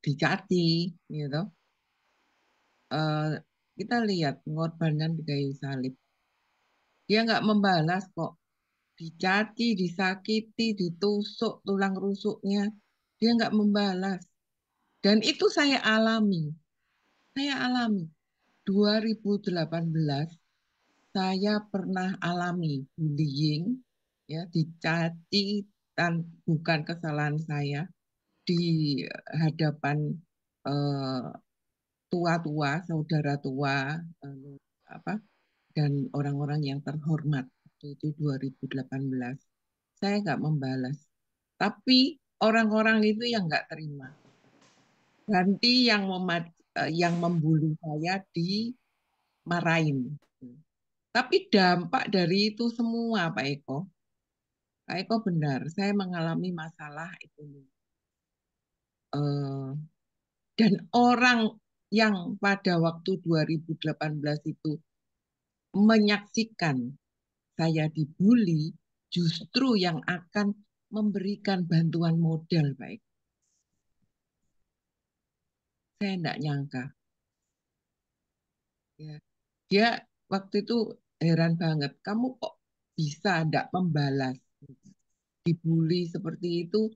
dicati, gitu, eh, kita lihat pengorbanan di kayu salib. Dia nggak membalas kok. Dicaci, disakiti, ditusuk tulang rusuknya. Dia nggak membalas. Dan itu saya alami. Saya alami. 2018 saya pernah alami bullying, ya, dicaci dan bukan kesalahan saya di hadapan eh, tua-tua, saudara tua, apa, dan orang-orang yang terhormat. Itu 2018. Saya nggak membalas, Tapi orang-orang itu yang nggak terima. Ganti yang membuli saya dimarahin. Tapi dampak dari itu semua, Pak Eko benar, saya mengalami masalah ekonomi. Dan orang yang pada waktu 2018 itu menyaksikan saya dibully, justru yang akan memberikan bantuan modal, Pak Eko. Saya tidak nyangka. Ya. Dia waktu itu heran banget, kamu kok bisa tidak membalas? Dibully seperti itu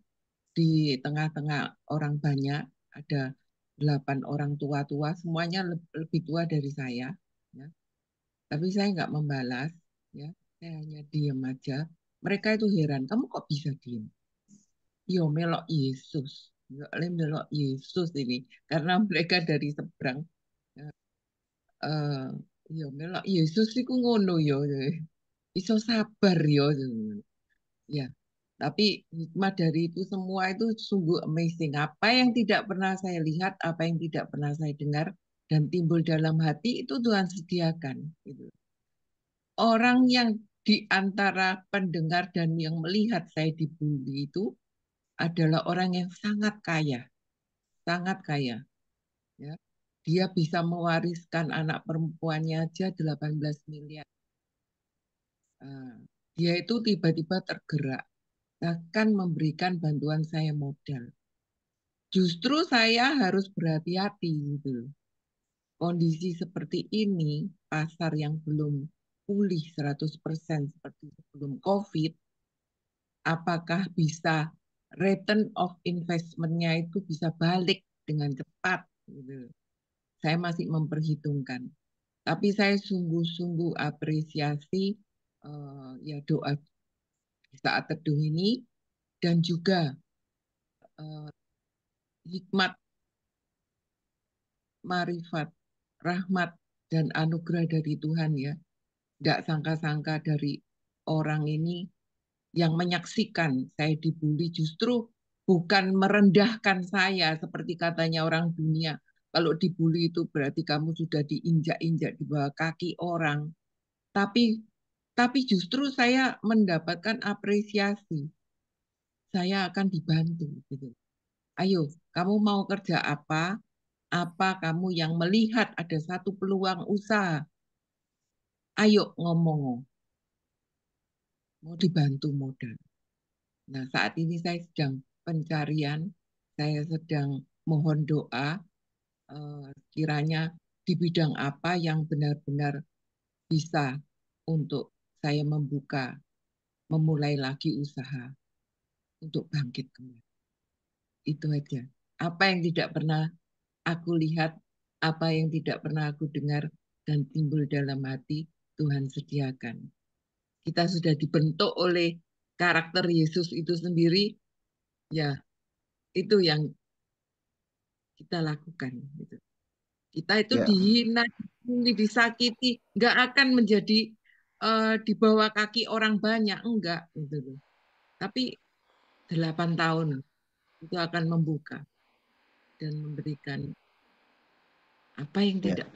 di tengah-tengah orang banyak, ada 8 orang tua-tua, semuanya lebih tua dari saya. Ya. Tapi saya nggak membalas, ya. Saya hanya diam aja. Mereka itu heran, kamu kok bisa diam? Yo melok Yesus, yo melok Yesus ini, karena mereka dari seberang. Yo melok Yesus iku ngono yo, iso sabar yo. Ya, tapi hikmah dari itu semua itu sungguh amazing. Apa yang tidak pernah saya lihat, apa yang tidak pernah saya dengar, dan timbul dalam hati itu Tuhan sediakan. Gitu. Orang yang di antara pendengar dan yang melihat saya dibully itu adalah orang yang sangat kaya, sangat kaya. Ya. Dia bisa mewariskan anak perempuannya aja 18 miliar. Dia itu tiba-tiba tergerak, akan memberikan bantuan saya modal. Justru saya harus berhati-hati gitu. Kondisi seperti ini, pasar yang belum pulih 100% seperti sebelum COVID, apakah bisa return of investment-nya itu bisa balik dengan cepat? Gitu. Saya masih memperhitungkan. Tapi saya sungguh-sungguh apresiasi ya doa di saat teduh ini dan juga hikmat, marifat, rahmat, dan anugerah dari Tuhan ya. Tidak sangka-sangka dari orang ini yang menyaksikan saya dibully justru bukan merendahkan saya seperti katanya orang dunia. Kalau dibully itu berarti kamu sudah diinjak-injak di bawah kaki orang. Tapi justru saya mendapatkan apresiasi. Saya akan dibantu. Gitu. Ayo, kamu mau kerja apa? Apa kamu yang melihat ada satu peluang usaha? Ayo ngomong. Mau dibantu modal. Nah, saat ini saya sedang pencarian, saya sedang mohon doa, kiranya di bidang apa yang benar-benar bisa untuk saya memulai lagi usaha untuk bangkit kembali. Itu aja. Apa yang tidak pernah aku lihat, apa yang tidak pernah aku dengar dan timbul dalam hati, Tuhan sediakan. Kita sudah dibentuk oleh karakter Yesus itu sendiri, ya itu yang kita lakukan. Gitu. Kita itu dihina, disakiti, nggak akan menjadi di bawah kaki orang banyak, enggak. Gitu. Tapi 8 tahun itu akan membuka dan memberikan apa yang tidak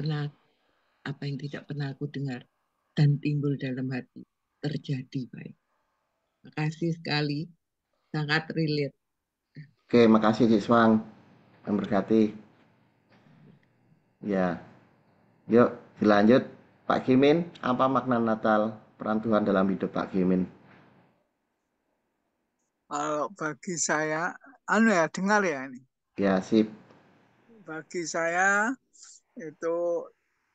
pernah aku dengar dan timbul dalam hati terjadi, baik. Makasih sekali, sangat relate. Oke, makasih Cik Swang. Memberkati. Ya. Yuk, dilanjut. Pak Kimin, apa makna Natal, peran Tuhan dalam hidup Pak Kimin? Kalau bagi saya, dengar ya ini. Ya, sip. Bagi saya itu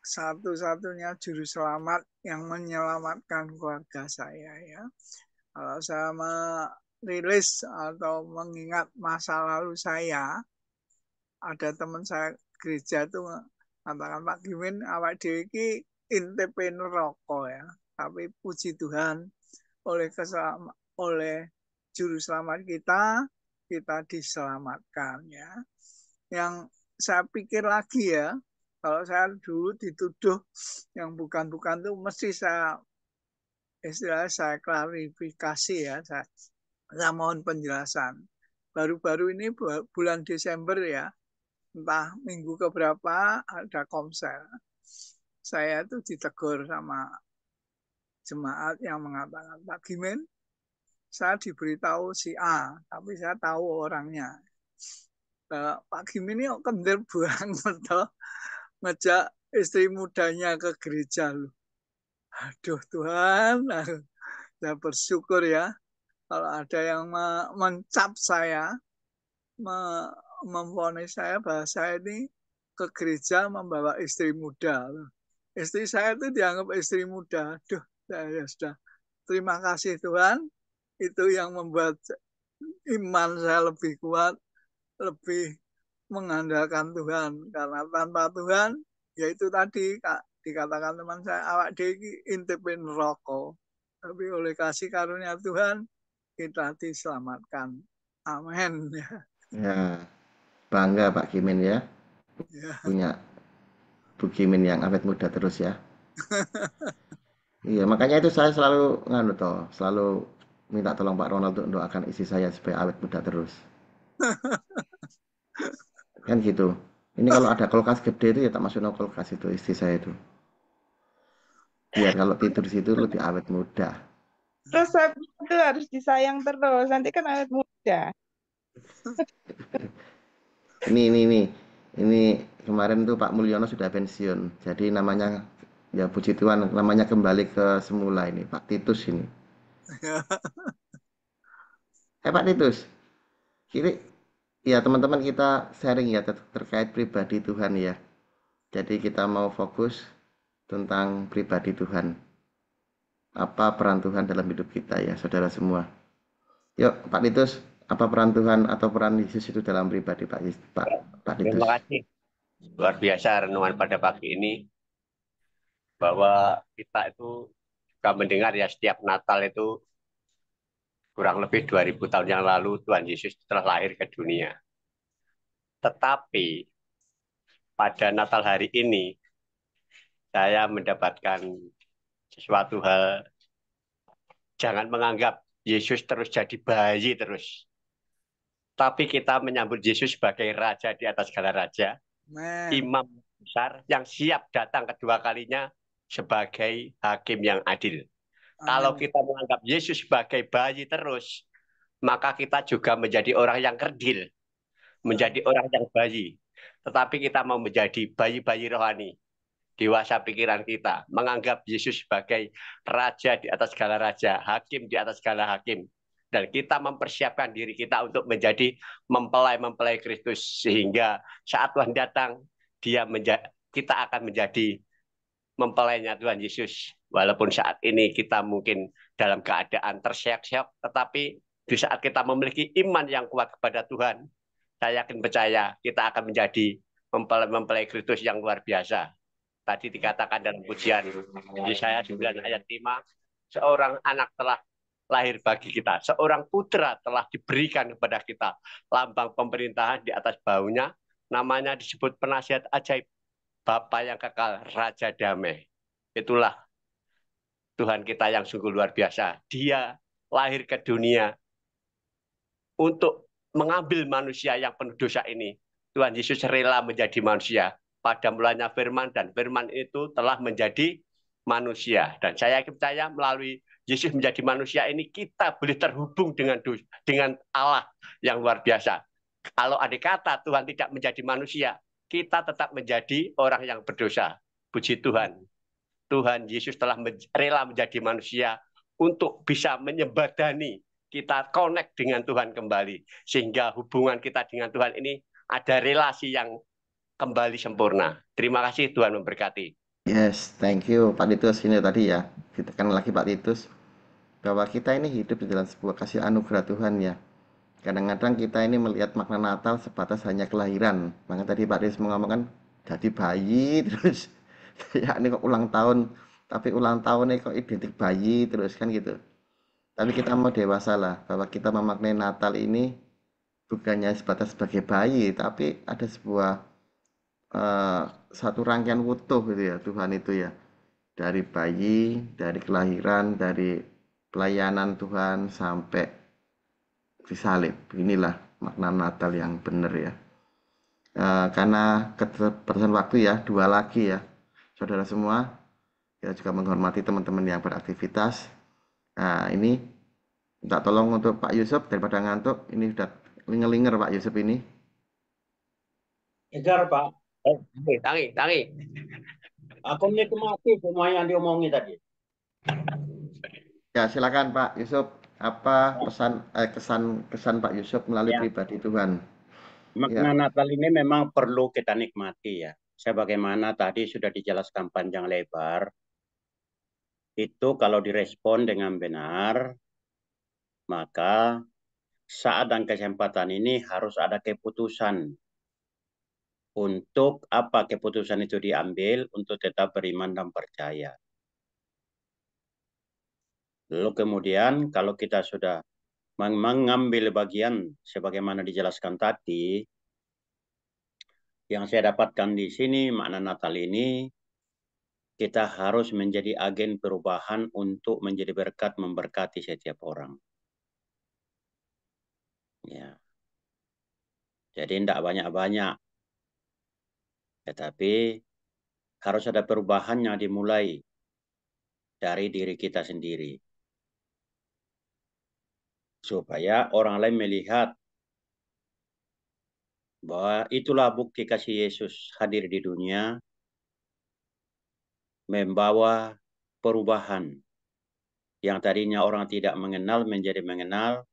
satu-satunya juru selamat yang menyelamatkan keluarga saya ya. Kalau saya merilis atau mengingat masa lalu saya, ada teman saya gereja itu mengatakan, Pak Gimin, awak dewe iki intip neraka ya. Tapi puji Tuhan oleh juru selamat kita diselamatkan ya. Yang saya pikir lagi ya, kalau saya dulu dituduh yang bukan-bukan itu mesti saya klarifikasi ya, saya Saya mohon penjelasan. Baru-baru ini bulan Desember ya, entah minggu keberapa ada komsel. Saya itu ditegur sama jemaat yang mengatakan, Pak Gimen, saya diberitahu si A, tapi saya tahu orangnya. Pak Gimen ini kok kendel banget toh, ngejak istri mudanya ke gereja loh. Aduh Tuhan, saya bersyukur ya kalau ada yang mencap saya, memvonis saya bahwa saya ini ke gereja membawa istri muda. Istri saya itu dianggap istri muda. Aduh, saya sudah terima kasih Tuhan. Itu yang membuat iman saya lebih kuat, lebih mengandalkan Tuhan. Karena tanpa Tuhan, yaitu tadi dikatakan teman saya, awak dewi intipin rokok. Tapi oleh kasih karunia Tuhan, kita diselamatkan. Amin. Ya, bangga Pak Gimen ya. Punya Bu Gimen yang awet muda terus ya. Iya, makanya itu saya selalu selalu minta tolong Pak Ronald untuk doakan istri saya supaya awet muda terus. Kan gitu. Ini kalau ada kulkas gede itu ya tak masukin kulkas itu istri saya itu. Biar kalau tidur di situ lebih awet muda. Terus itu harus disayang terus, nanti kan awet muda. Ini kemarin tuh Pak Mulyono sudah pensiun. Jadi namanya ya puji Tuhan namanya kembali ke semula ini Pak Titus ini. Pak Titus. Kiri ya teman-teman kita sharing ya terkait pribadi Tuhan ya. Jadi kita mau fokus tentang pribadi Tuhan. Apa peran Tuhan dalam hidup kita ya saudara semua. Yuk Pak Titus, apa peran Tuhan atau peran Yesus itu dalam pribadi Pak Titus? Terima kasih. Luar biasa renungan pada pagi ini. Bahwa kita itu juga mendengar ya setiap Natal itu kurang lebih 2000 tahun yang lalu Tuhan Yesus telah lahir ke dunia. Tetapi pada Natal hari ini saya mendapatkan sesuatu hal, jangan menganggap Yesus terus jadi bayi terus. Tapi kita menyambut Yesus sebagai Raja di atas segala raja, Imam besar yang siap datang kedua kalinya sebagai hakim yang adil. Kalau kita menganggap Yesus sebagai bayi terus, maka kita juga menjadi orang yang kerdil, menjadi orang yang bayi. Tetapi kita mau menjadi bayi-bayi rohani, dewasa pikiran kita, menganggap Yesus sebagai Raja di atas segala raja, hakim di atas segala hakim. Dan kita mempersiapkan diri kita untuk menjadi mempelai-mempelai Kristus, sehingga saat Tuhan datang, kita akan menjadi mempelainya Tuhan Yesus. Walaupun saat ini kita mungkin dalam keadaan terseok-seok, tetapi di saat kita memiliki iman yang kuat kepada Tuhan, saya yakin percaya kita akan menjadi mempelai Kristus yang luar biasa. Tadi dikatakan dalam pujian Yesaya 9 ayat 5, seorang anak telah lahir bagi kita, seorang putra telah diberikan kepada kita, lambang pemerintahan di atas bahunya, namanya disebut penasihat ajaib, Bapa yang kekal, Raja damai. Itulah Tuhan kita yang sungguh luar biasa. Dia lahir ke dunia untuk mengambil manusia yang penuh dosa ini. Tuhan Yesus rela menjadi manusia. Pada mulanya firman, dan firman itu telah menjadi manusia. Dan saya percaya melalui Yesus menjadi manusia ini, kita boleh terhubung dengan Allah yang luar biasa. Kalau ada kata Tuhan tidak menjadi manusia, kita tetap menjadi orang yang berdosa. Puji Tuhan. Tuhan Yesus telah rela menjadi manusia untuk bisa menyembadani kita, connect dengan Tuhan kembali. Sehingga hubungan kita dengan Tuhan ini ada relasi yang kembali sempurna. Terima kasih, Tuhan memberkati. Yes, thank you Pak Titus. Ini tadi ya, kita kan lagi Pak Titus, bahwa kita ini hidup di dalam sebuah kasih anugerah Tuhan ya. Kadang-kadang kita ini melihat makna Natal sebatas hanya kelahiran. Maka tadi Pak Titus mengatakan jadi bayi terus. Ya ini kok ulang tahun, tapi ulang tahunnya kok identik bayi terus kan gitu. Tapi kita mau dewasa lah, bahwa kita memaknai Natal ini bukannya sebatas sebagai bayi, tapi ada sebuah satu rangkaian utuh gitu ya Tuhan itu ya, dari bayi, dari kelahiran, dari pelayanan Tuhan sampai disalib. Inilah makna Natal yang benar ya. Karena keterbatasan waktu ya, 2 lagi ya, saudara semua, kita juga menghormati teman-teman yang beraktivitas. Nah ini minta tolong untuk Pak Yusuf daripada ngantuk, ini sudah linger-linger Pak Yusuf ini. Kejar Pak. Tangi. Aku nikmati semua yang diomongi tadi. Ya silakan Pak Yusuf, apa kesan Pak Yusuf melalui Ya. pribadi Tuhan? Makna Natal ini memang perlu kita nikmati ya. Sebagaimana tadi sudah dijelaskan panjang lebar, itu kalau direspon dengan benar, maka saat dan kesempatan ini harus ada keputusan. Untuk apa keputusan itu diambil? Untuk tetap beriman dan percaya. Lalu kemudian kalau kita sudah mengambil bagian sebagaimana dijelaskan tadi, yang saya dapatkan di sini makna Natal ini, kita harus menjadi agen perubahan untuk menjadi berkat memberkati setiap orang. Ya. Jadi tidak banyak-banyak. Tetapi harus ada perubahan yang dimulai dari diri kita sendiri. Supaya orang lain melihat bahwa itulah bukti kasih Yesus hadir di dunia, membawa perubahan. Yang tadinya orang tidak mengenal menjadi mengenal,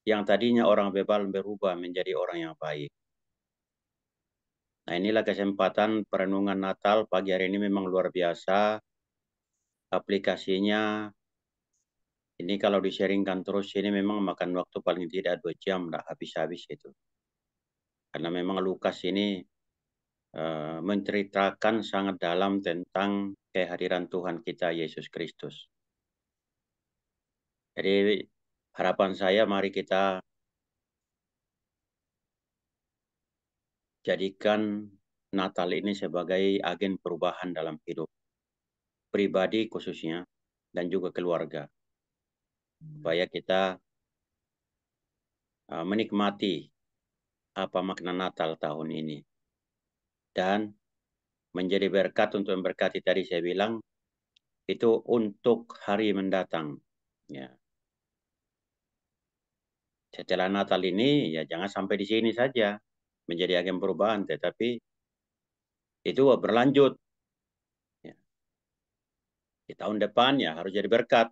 yang tadinya orang bebal berubah menjadi orang yang baik. Nah inilah kesempatan perenungan Natal pagi hari ini memang luar biasa. Aplikasinya ini kalau di-sharingkan terus ini memang makan waktu paling tidak 2 jam, tidak habis-habis itu. Karena memang Lukas ini menceritakan sangat dalam tentang kehadiran Tuhan kita Yesus Kristus. Jadi harapan saya mari kita jadikan Natal ini sebagai agen perubahan dalam hidup pribadi khususnya dan juga keluarga. Supaya kita menikmati apa makna Natal tahun ini. Dan menjadi berkat untuk memberkati tadi saya bilang, itu untuk hari mendatang. Ya. Setelah Natal ini, ya jangan sampai di sini saja menjadi agen perubahan, tetapi itu berlanjut. Ya. Di tahun depan ya harus jadi berkat.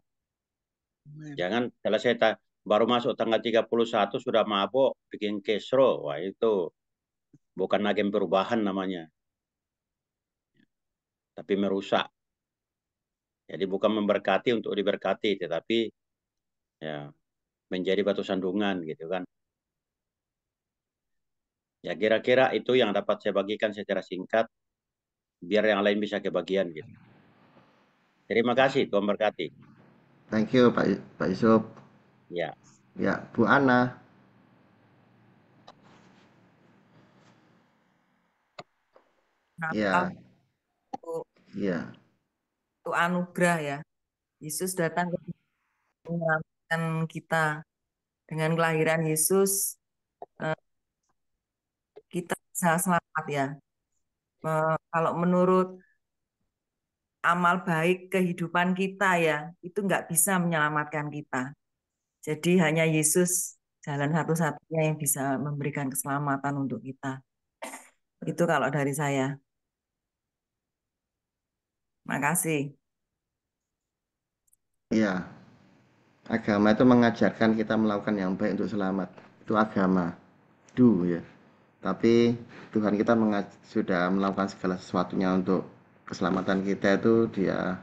Jangan selesai baru masuk tanggal 31 sudah mabuk, bikin kesro. Wah itu bukan agen perubahan namanya. Tapi merusak. Jadi bukan memberkati untuk diberkati, tetapi ya menjadi batu sandungan gitu kan. Ya kira-kira itu yang dapat saya bagikan secara singkat, biar yang lain bisa kebagian gitu. Terima kasih, Tuhan berkati. Thank you Pak Yusuf. Ya. Ya, Bu Ana. Ya. Ya. Itu anugerah ya. Yesus datang ke menyelamatkan kita. Dengan kelahiran Yesus kita bisa selamat ya. Kalau menurut amal baik kehidupan kita ya, itu nggak bisa menyelamatkan kita. Jadi hanya Yesus jalan satu-satunya yang bisa memberikan keselamatan untuk kita. Itu kalau dari saya. Makasih. Iya. Agama itu mengajarkan kita melakukan yang baik untuk selamat. Itu agama. Ya. Tapi Tuhan kita sudah melakukan segala sesuatunya untuk keselamatan kita itu dia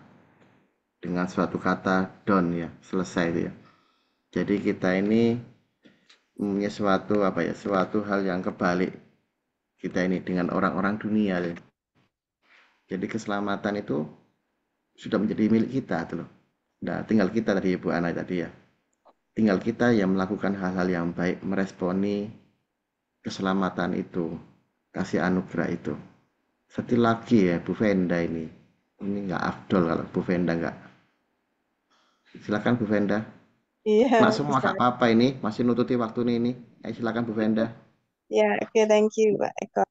dengan suatu kata done ya, selesai itu ya. Jadi kita ini punya suatu hal yang kebalik kita ini dengan orang-orang dunia ya. Jadi keselamatan itu sudah menjadi milik kita tuh loh. Nah, tinggal kita tadi Bu Ana tadi ya. Tinggal kita yang melakukan hal-hal yang baik, meresponi keselamatan itu, kasih anugerah itu. Seperti lagi ya Bu Venda ini nggak afdol kalau Bu Venda nggak. Silakan Bu Venda. Iya, Nak semua bisa. Kak apa ini masih nututi waktu ini. Silakan Bu Venda. Ya, oke, thank you, Pak Eko.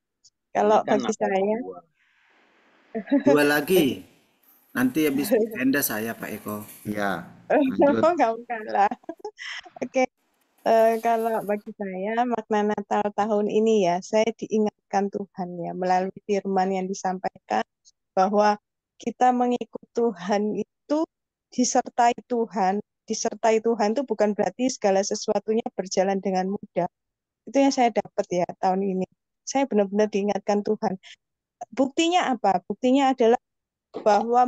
Kalau Ini kan bagi apa saya, dua. Dua lagi. Nanti habis Venda saya Pak Eko. Ya, lanjut. kamu kalah. Oke, kalau bagi saya makna Natal tahun ini ya, saya diingatkan Tuhan ya melalui firman yang disampaikan bahwa kita mengikut Tuhan itu disertai Tuhan. Disertai Tuhan itu bukan berarti segala sesuatunya berjalan dengan mudah. Itu yang saya dapat ya tahun ini. Saya benar-benar diingatkan Tuhan. Buktinya apa? Buktinya adalah bahwa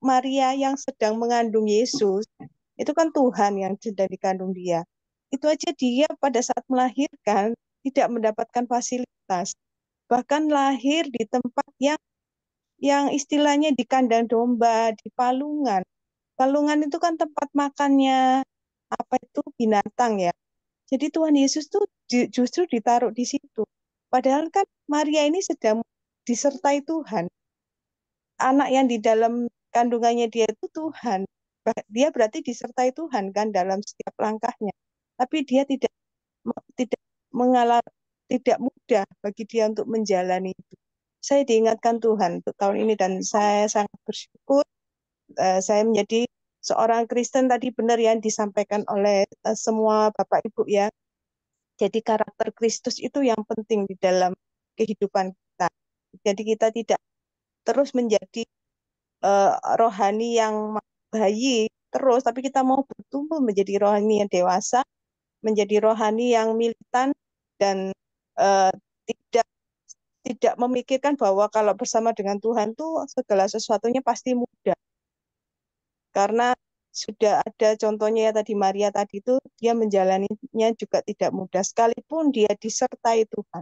Maria yang sedang mengandung Yesus itu kan Tuhan yang sedang dikandung dia. Itu aja dia pada saat melahirkan tidak mendapatkan fasilitas. Bahkan lahir di tempat yang istilahnya di kandang domba, di palungan. Palungan itu kan tempat makannya apa itu binatang ya. Jadi Tuhan Yesus tuh justru ditaruh di situ. Padahal kan Maria ini sedang disertai Tuhan. Anak yang di dalam kandungannya dia itu Tuhan. Dia berarti disertai Tuhan kan dalam setiap langkahnya. Tapi dia tidak tidak mudah bagi dia untuk menjalani itu. Saya diingatkan Tuhan untuk tahun ini dan saya sangat bersyukur saya menjadi seorang Kristen tadi benar yang disampaikan oleh semua Bapak Ibu ya. Jadi karakter Kristus itu yang penting di dalam kehidupan kita. Jadi kita tidak terus menjadi rohani yang bayi terus, tapi kita mau bertumbuh menjadi rohani yang dewasa, menjadi rohani yang militan dan tidak memikirkan bahwa kalau bersama dengan Tuhan tuh segala sesuatunya pasti mudah. Karena sudah ada contohnya ya tadi Maria tadi itu dia menjalaninya juga tidak mudah sekalipun dia disertai Tuhan.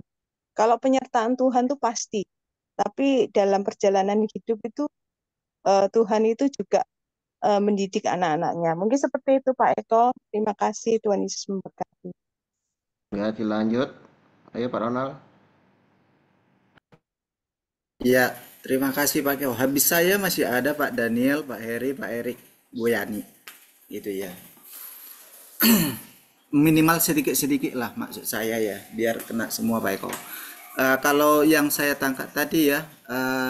Kalau penyertaan Tuhan tuh pasti, tapi dalam perjalanan hidup itu Tuhan itu juga mendidik anak-anaknya. Mungkin seperti itu Pak Eko. Terima kasih, Tuhan Yesus memberkati. Ya, dilanjut. Ayo Pak Ronald. Ya, terima kasih Pak Eko. Habis saya masih ada Pak Daniel, Pak Heri, Pak Erik, Bu Yani. Gitu ya. Minimal sedikit-sedikit lah maksud saya ya, biar kena semua Pak Eko. Kalau yang saya tangkap tadi ya,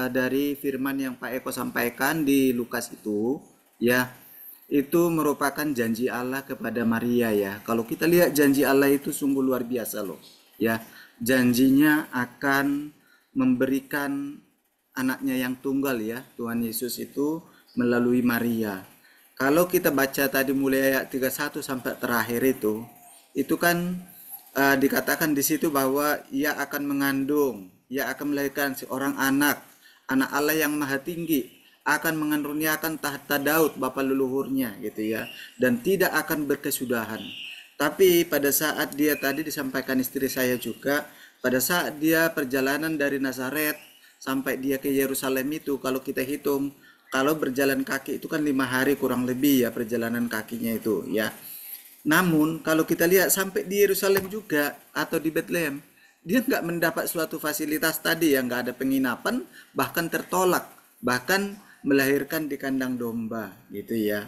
dari firman yang Pak Eko sampaikan di Lukas itu, ya, itu merupakan janji Allah kepada Maria ya. Kalau kita lihat janji Allah itu sungguh luar biasa loh, ya. Janjinya akan memberikan anaknya yang tunggal ya, Tuhan Yesus itu melalui Maria. Kalau kita baca tadi mulai ayat 31 sampai terakhir itu kan dikatakan di situ bahwa ia akan mengandung, ia akan melahirkan seorang anak Allah yang maha tinggi, akan mengaruniakan tahta Daud bapa leluhurnya gitu ya, dan tidak akan berkesudahan. Tapi pada saat dia tadi disampaikan istri saya juga, pada saat dia perjalanan dari Nazaret sampai dia ke Yerusalem itu, kalau kita hitung, kalau berjalan kaki itu kan 5 hari kurang lebih ya perjalanan kakinya itu ya. Namun kalau kita lihat sampai di Yerusalem juga atau di Bethlehem, dia nggak mendapat suatu fasilitas tadi yang nggak ada penginapan, bahkan tertolak, bahkan melahirkan di kandang domba gitu ya.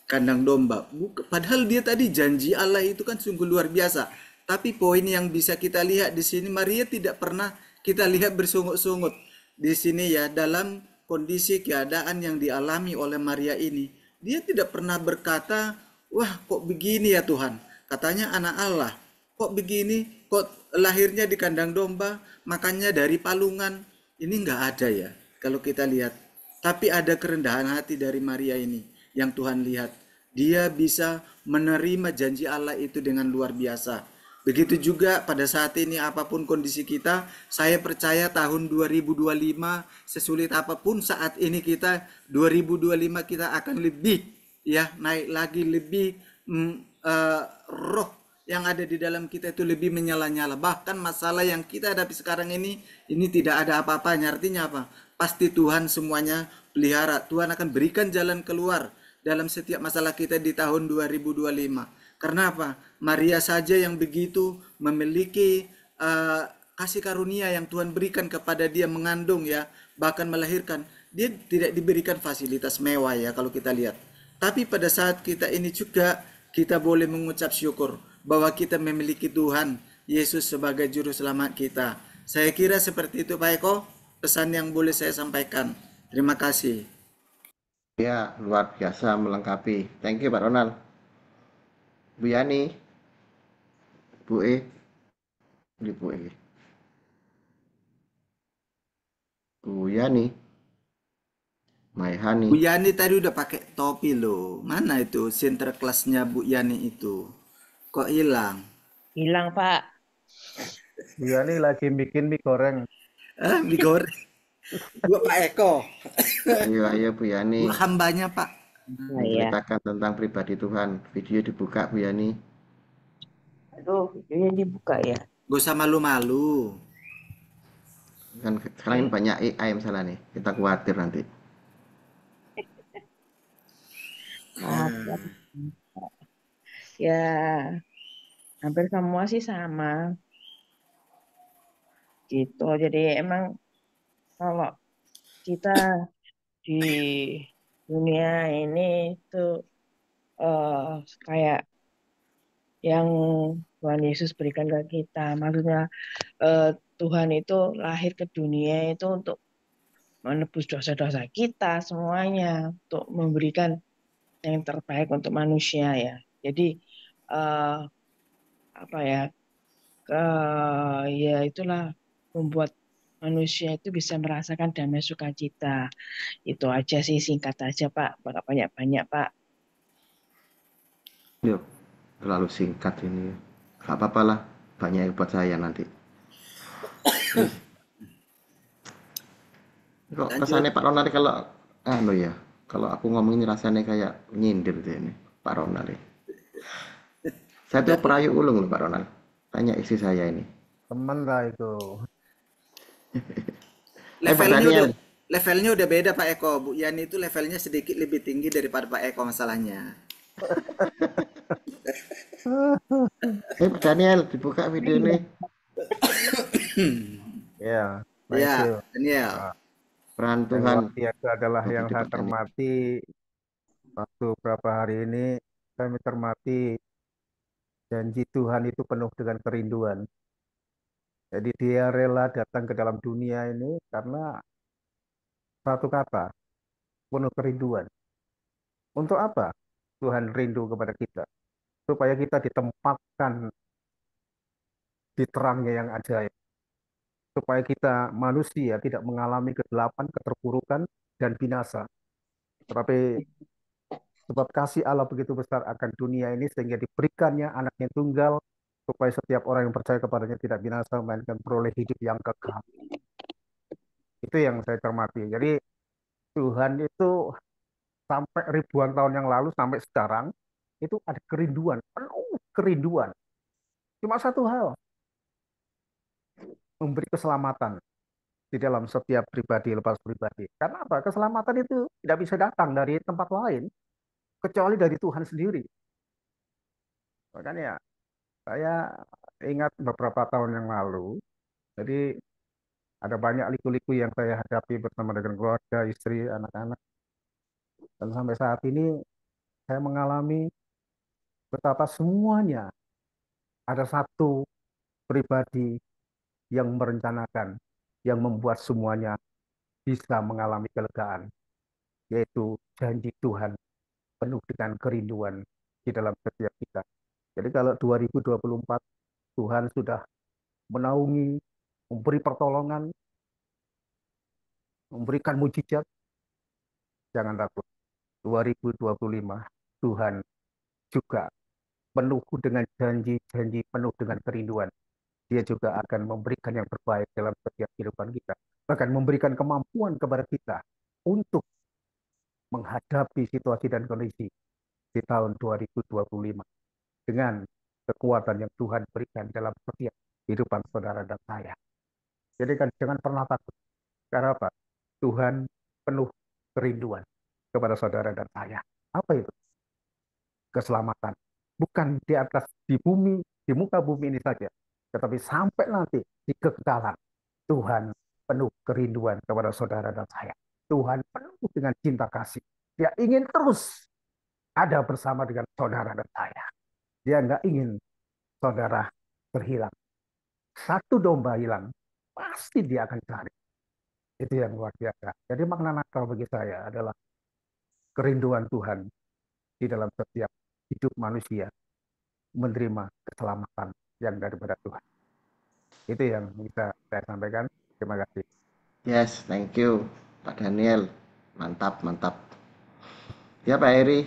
Kandang domba. Padahal dia tadi janji Allah itu kan sungguh luar biasa. Tapi poin yang bisa kita lihat di sini, Maria tidak pernah kita lihat bersungut-sungut di sini ya, dalam kondisi keadaan yang dialami oleh Maria ini. Dia tidak pernah berkata, wah kok begini ya Tuhan, katanya anak Allah, kok begini, kok lahirnya di kandang domba, makannya dari palungan. Ini nggak ada ya kalau kita lihat. Tapi ada kerendahan hati dari Maria ini yang Tuhan lihat. Dia bisa menerima janji Allah itu dengan luar biasa. Begitu juga pada saat ini apapun kondisi kita, saya percaya tahun 2025 sesulit apapun saat ini kita 2025 kita akan lebih ya naik lagi, lebih roh yang ada di dalam kita itu lebih menyala-nyala. Bahkan masalah yang kita hadapi sekarang ini tidak ada apa-apanya. Artinya apa? Pasti Tuhan semuanya pelihara. Tuhan akan berikan jalan keluar dalam setiap masalah kita di tahun 2025. Karena apa? Maria saja yang begitu memiliki kasih karunia yang Tuhan berikan kepada dia mengandung ya, bahkan melahirkan. Dia tidak diberikan fasilitas mewah ya kalau kita lihat. Tapi pada saat kita ini juga kita boleh mengucap syukur bahwa kita memiliki Tuhan Yesus sebagai juru selamat kita. Saya kira seperti itu Pak Eko, pesan yang boleh saya sampaikan. Terima kasih. Ya, luar biasa melengkapi. Thank you Pak Ronald. Bu Yani, Bu E, ini Bu E. Bu Yani, My Bu Honey. Yani tadi udah pakai topi loh. Mana itu sinterklasnya Bu Yani itu? Kok hilang? Hilang, Pak. Dia nih lagi bikin mie goreng. Mie goreng. Buat Pak Eko. Ayo Bu Yani, Bu hambanya Pak. Oh iya. menceritakan tentang pribadi Tuhan. Video dibuka Bu Yani. Aduh, videonya dibuka ya. Gak usah malu-malu. Kan sekarang ini banyak AI misalnya nih. Kita khawatir nanti. Maaf, ya, hampir semua sih sama. Gitu. Jadi emang kalau kita di dunia ini tuh kayak yang Tuhan Yesus berikan ke kita. Maksudnya Tuhan itu lahir ke dunia itu untuk menebus dosa-dosa kita semuanya, untuk memberikan yang terbaik untuk manusia ya. Jadi apa ya? Ya itulah membuat manusia itu bisa merasakan damai sukacita. Itu aja sih, singkat aja Pak, nggak banyak-banyak Pak. Yuk, terlalu singkat ini. Gak apa-apa lah. Banyak yang buat saya nanti. Kok kesannya Pak Ronald kalau ya, kalau aku ngomong ini rasanya kayak nyindir deh ini Pak Ronald. Saya tuh perayu ulung loh Pak Ronald. Tanya istri saya ini. Temen lah itu. Levelnya udah beda Pak Eko. Bu Yani itu levelnya sedikit lebih tinggi daripada Pak Eko masalahnya. Pak Daniel, dibuka video ini. Ya, Ya, Daniel. Peran yang Tuhan. luar biasa adalah yang saya cermati waktu beberapa hari ini, saya mencermati janji Tuhan itu penuh dengan kerinduan. Jadi dia rela datang ke dalam dunia ini karena satu kata, penuh kerinduan. Untuk apa Tuhan rindu kepada kita? Supaya kita ditempatkan di terangnya yang ajaib. Supaya kita manusia tidak mengalami kegelapan, keterpurukan, dan binasa. Tetapi sebab kasih Allah begitu besar akan dunia ini sehingga diberikannya anaknya tunggal supaya setiap orang yang percaya kepadanya tidak binasa melainkan peroleh hidup yang kekal. Itu yang saya cermati. Jadi Tuhan itu sampai ribuan tahun yang lalu sampai sekarang itu ada kerinduan, penuh kerinduan. Cuma satu hal, memberi keselamatan di dalam setiap pribadi lepas pribadi. Karena apa? Keselamatan itu tidak bisa datang dari tempat lain kecuali dari Tuhan sendiri. Makanya saya ingat beberapa tahun yang lalu, jadi ada banyak liku-liku yang saya hadapi bersama dengan keluarga, istri, anak-anak. Dan sampai saat ini saya mengalami betapa semuanya ada satu pribadi yang merencanakan, yang membuat semuanya bisa mengalami kelegaan, yaitu janji Tuhan penuh dengan kerinduan di dalam setiap kita. Jadi kalau 2024 Tuhan sudah menaungi, memberi pertolongan, memberikan mujizat, jangan takut. 2025 Tuhan juga penuh dengan janji-janji, penuh dengan kerinduan. Dia juga akan memberikan yang terbaik dalam setiap kehidupan kita. Bahkan memberikan kemampuan kepada kita untuk menghadapi situasi dan kondisi di tahun 2025 dengan kekuatan yang Tuhan berikan dalam setiap kehidupan saudara dan saya. Jadi kan jangan pernah takut. Karena apa? Tuhan penuh kerinduan kepada saudara dan saya. Apa itu? Keselamatan. Bukan di atas, di bumi, di muka bumi ini saja. Tetapi sampai nanti di kekekalan. Tuhan penuh kerinduan kepada saudara dan saya. Tuhan penuh dengan cinta kasih. Dia ingin terus ada bersama dengan saudara dan saya. Dia nggak ingin saudara terhilang. Satu domba hilang, pasti dia akan cari. Itu yang luar biasa. Jadi makna Natal bagi saya adalah kerinduan Tuhan di dalam setiap hidup manusia menerima keselamatan yang daripada Tuhan. Itu yang bisa saya sampaikan. Terima kasih. Yes, thank you Pak Daniel. Mantap, mantap. Ya Pak Eri.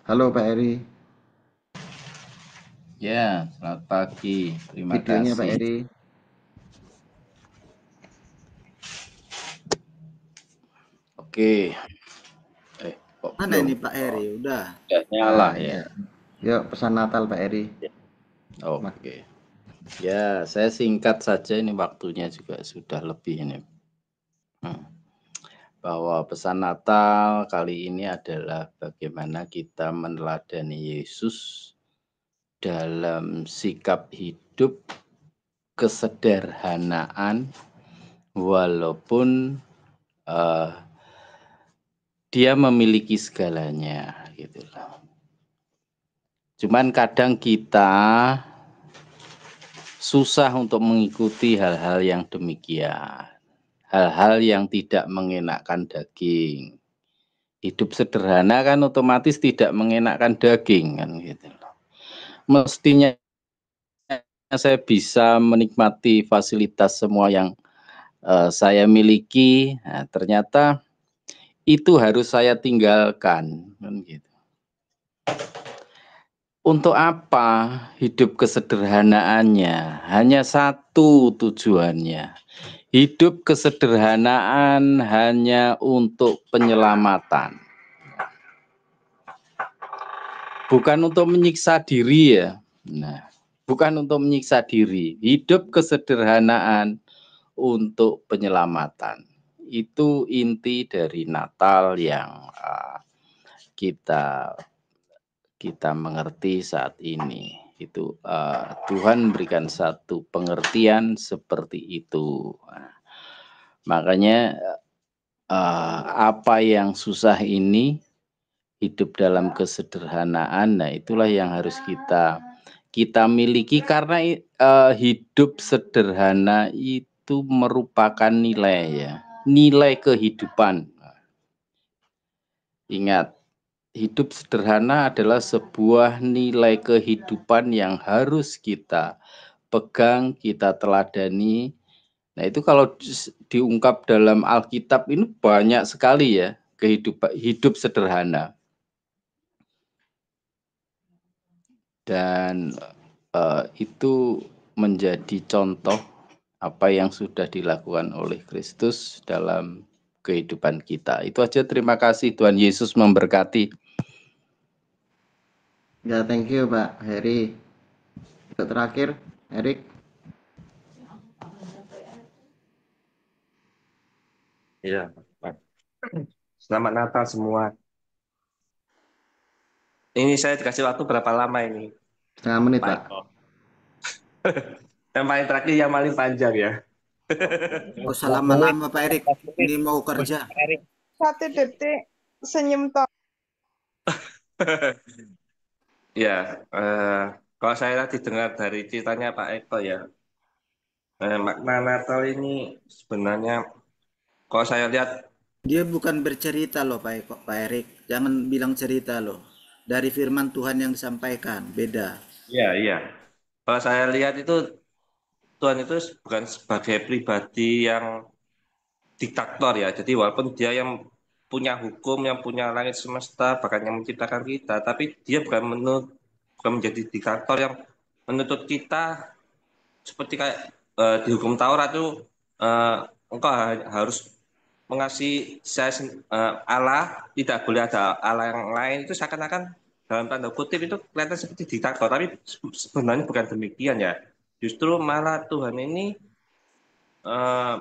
Halo Pak Eri. Ya, selamat pagi. Terima Videonya Pak kasih. Eri. Oke. Kok Mana belum? ini Pak Eri? Udah. Udah nyala ya. Iya. Yuk pesan Natal Pak Eri. Oke. Ya, saya singkat saja, ini waktunya juga sudah lebih ini. Bahwa pesan Natal kali ini adalah bagaimana kita meneladani Yesus dalam sikap hidup kesederhanaan walaupun dia memiliki segalanya gitu loh. Cuman kadang kita susah untuk mengikuti hal-hal yang demikian. Hal-hal yang tidak mengenakkan daging. Hidup sederhana kan otomatis tidak mengenakkan daging kan gitu loh. Mestinya saya bisa menikmati fasilitas semua yang saya miliki. Nah, ternyata itu harus saya tinggalkan kan gitu. Untuk apa hidup kesederhanaannya? Hanya satu tujuannya. Hidup kesederhanaan hanya untuk penyelamatan. Bukan untuk menyiksa diri ya. Nah, bukan untuk menyiksa diri. Hidup kesederhanaan untuk penyelamatan. Itu inti dari Natal yang kita mengerti saat ini. Itu Tuhan berikan satu pengertian seperti itu. Makanya apa yang susah ini, hidup dalam kesederhanaan, nah itulah yang harus kita miliki, karena hidup sederhana itu merupakan nilai ya, nilai kehidupan. Ingat, hidup sederhana adalah sebuah nilai kehidupan yang harus kita pegang, kita teladani. Nah itu kalau diungkap dalam Alkitab ini banyak sekali ya, hidup sederhana. Dan itu menjadi contoh apa yang sudah dilakukan oleh Kristus dalam kehidupan kita. Itu aja, terima kasih. Tuhan Yesus memberkati. Ya, thank you Pak Heri. Untuk terakhir, Erik. Iya, Pak. Selamat Natal semua. Ini saya dikasih waktu berapa lama ini? Setengah menit, Pak. Yang paling terakhir yang paling panjang ya. Gak usah lama-lama Pak Erik. Ini mau kerja. 1 detik senyum toh. Ya, kalau saya tadi dengar dari ceritanya Pak Eko ya, makna Natal ini sebenarnya kalau saya lihat, dia bukan bercerita loh Pak Erik. Jangan bilang cerita loh. Dari firman Tuhan yang disampaikan, beda. Iya. Kalau saya lihat itu Tuhan itu bukan sebagai pribadi yang diktator ya. Jadi walaupun dia yang punya hukum, yang punya langit semesta, bahkan yang menciptakan kita, tapi dia bukan menjadi diktator yang menuntut kita seperti kayak di hukum Taurat itu engkau harus mengasihi Allah, tidak boleh ada Allah yang lain. Itu seakan-akan dalam tanda kutip itu kelihatan seperti diktator, tapi sebenarnya bukan demikian ya. Justru malah Tuhan ini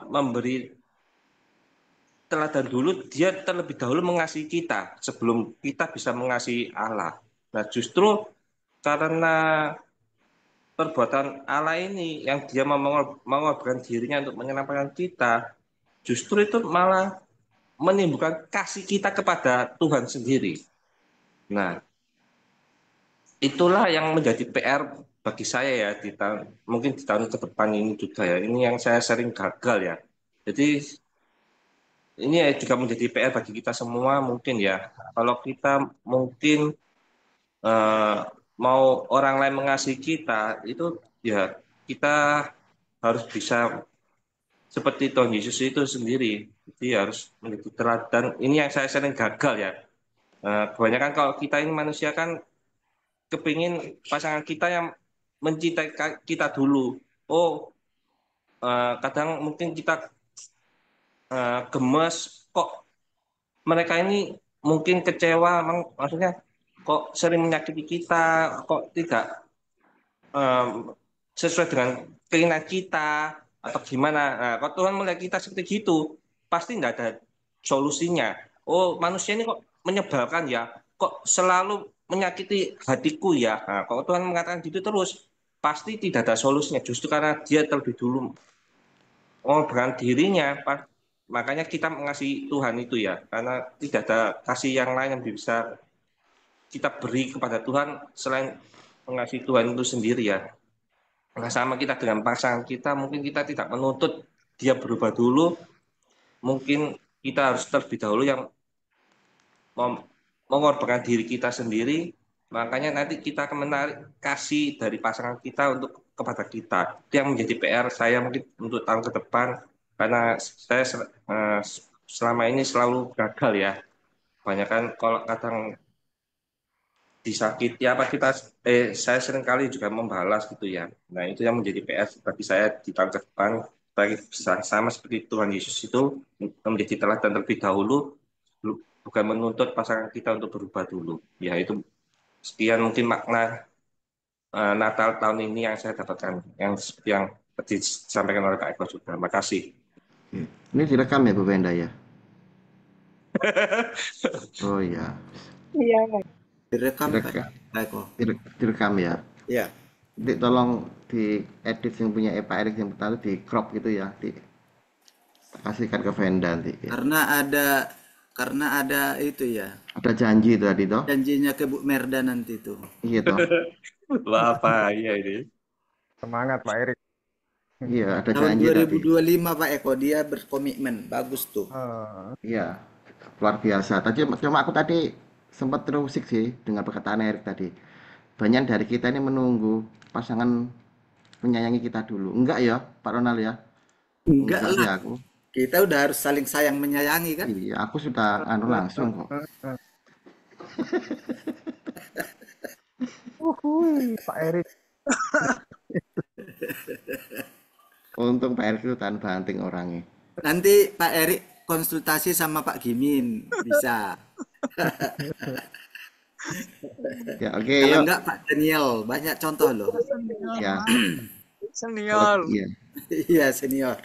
memberi teladan dulu, dia terlebih dahulu mengasihi kita sebelum kita bisa mengasihi Allah. Nah justru karena perbuatan Allah ini yang dia mengorbankan dirinya untuk menyelamatkan kita, justru itu malah menimbulkan kasih kita kepada Tuhan sendiri. Nah, itulah yang menjadi PR bagi saya ya mungkin di tahun ke depan ini juga ya. Ini yang saya sering gagal ya. Jadi ini ya juga menjadi PR bagi kita semua mungkin ya. Kalau kita mungkin mau orang lain mengasihi kita, itu ya kita harus bisa seperti Tuhan Yesus itu sendiri. Jadi harus menjadi teladan. Ini yang saya sering gagal ya. Kebanyakan kalau kita ini manusia kan kepingin pasangan kita yang mencintai kita dulu. Oh, kadang mungkin kita gemes, kok mereka ini mungkin kecewa, maksudnya kok sering menyakiti kita, kok tidak sesuai dengan keinginan kita, atau gimana. Nah, kalau Tuhan melihat kita seperti gitu, pasti tidak ada solusinya. Oh, manusia ini kok menyebalkan ya, kok selalu menyakiti hatiku ya. Nah, kalau Tuhan mengatakan gitu terus, pasti tidak ada solusinya. Justru karena dia terlebih dulu mengorbankan dirinya, makanya kita mengasihi Tuhan itu ya, karena tidak ada kasih yang lain yang bisa kita beri kepada Tuhan selain mengasihi Tuhan itu sendiri ya. Nah, sama kita dengan pasangan kita, mungkin kita tidak menuntut dia berubah dulu, mungkin kita harus terlebih dahulu yang mengorbankan diri kita sendiri, makanya nanti kita akan menarik kasih dari pasangan kita untuk kepada kita. Itu yang menjadi PR saya mungkin untuk tahun ke depan, karena saya selama ini selalu gagal ya. Banyak kan kalau kadang disakiti apa saya sering kali juga membalas gitu ya. Nah, itu yang menjadi PR bagi saya di tahun ke depan, sama seperti Tuhan Yesus itu menjadi teladan terlebih dahulu, bukan menuntut pasangan kita untuk berubah dulu. Ya, itu sekian mungkin makna Natal tahun ini yang saya dapatkan, yang seperti yang disampaikan oleh Pak Eko juga. Terima kasih. Ini direkam ya Bu Wenda ya? Oh ya. Iya. Direkam Pak Eko. Direkam ya. Ya. Jadi tolong diedit yang punya Pak Erik yang pertama di crop gitu ya, kasihkan ke Venda nanti. Ya. Karena ada itu ya. Ada janji tadi toh. Janjinya ke Bu Merda nanti itu. Iya toh. Wah, apa ya ini? Semangat Pak Erik. Iya, ada Tahun janji 2025 tadi. Pak Eko dia berkomitmen, bagus tuh. Iya, luar biasa. Cuma aku tadi sempat terusik sih dengan perkataan Erik tadi. Banyak dari kita ini menunggu pasangan menyayangi kita dulu. Enggak ya, Pak Ronald ya? Enggak lah. Ya, aku. Kita udah harus saling sayang menyayangi kan? Iya, aku sudah langsung kok. Pak Erik. Untung Pak Erik itu tahan banting orangnya. Nanti Pak Erik konsultasi sama Pak Gimin bisa. Ya oke. Kalau enggak Pak Daniel, banyak contoh loh. Ya. Senior. Iya senior.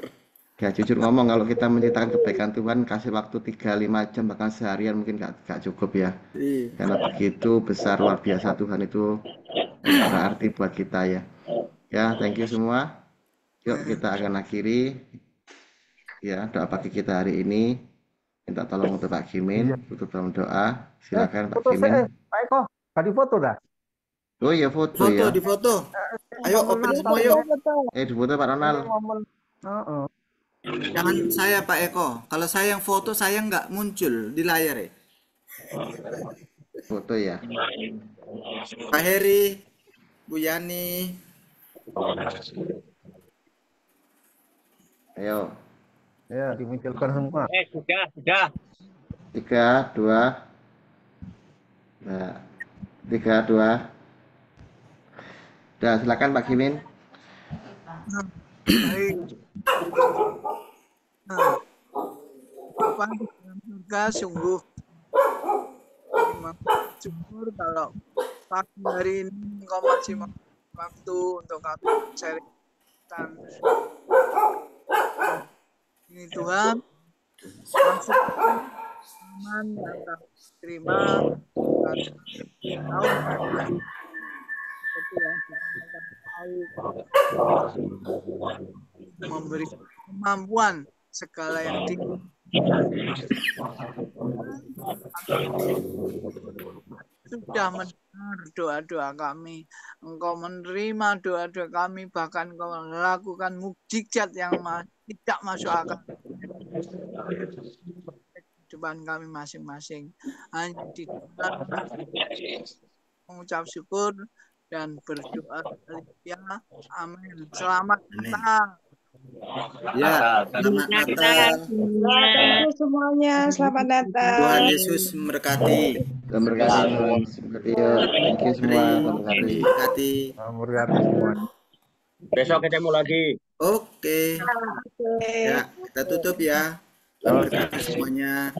Ya jujur ngomong, kalau kita menceritakan kebaikan Tuhan, kasih waktu 3-5 jam bahkan seharian mungkin gak cukup ya. Karena begitu besar luar biasa Tuhan itu berarti buat kita ya. Ya, thank you semua. Yuk kita akan akhiri ya doa pagi kita hari ini. Minta tolong untuk Pak Gimin, tutup dalam doa. Silakan Pak Gimin. Pak Eko, tadi foto dah. Oh iya foto ya. Di foto. Ayo open semua yuk. Di foto Pak Ronald. Jangan saya Pak Eko. Kalau saya yang foto saya nggak muncul di layar ya. Foto ya. Pak Heri, Bu Yani. Ayo. Ya, dimunculkan semua. Sudah. 3, 2. Nah, 3, 2. Udah, silakan Pak Gimin. Baik. Nah, Bapak di dalam surga sungguh syukur kalau pagi hari ini Engkau masih waktu untuk kami sharingkan ini Tuhan, masuk aman dan kami terima dan tahun seperti yang kita tahu memberi kemampuan segala yang tinggi sudah mendengar doa-doa kami. Engkau menerima doa-doa kami, bahkan Engkau melakukan mukjizat yang tidak masuk akal kehidupan kami masing-masing. Hanya di dalam mengucap syukur dan berdoa. Ya, amin. Selamat Natal. Ya, selamat Natal. Selamat Natal semuanya. Selamat Natal. Tuhan Yesus memberkati. Tuhan berkati, Tuhan berkati. Thank you semua. Tuhan berkati. Memberkati. Berkati semua. Besok ketemu lagi. Oke. Oke. Ya, kita tutup ya. Tuhan berkati semuanya.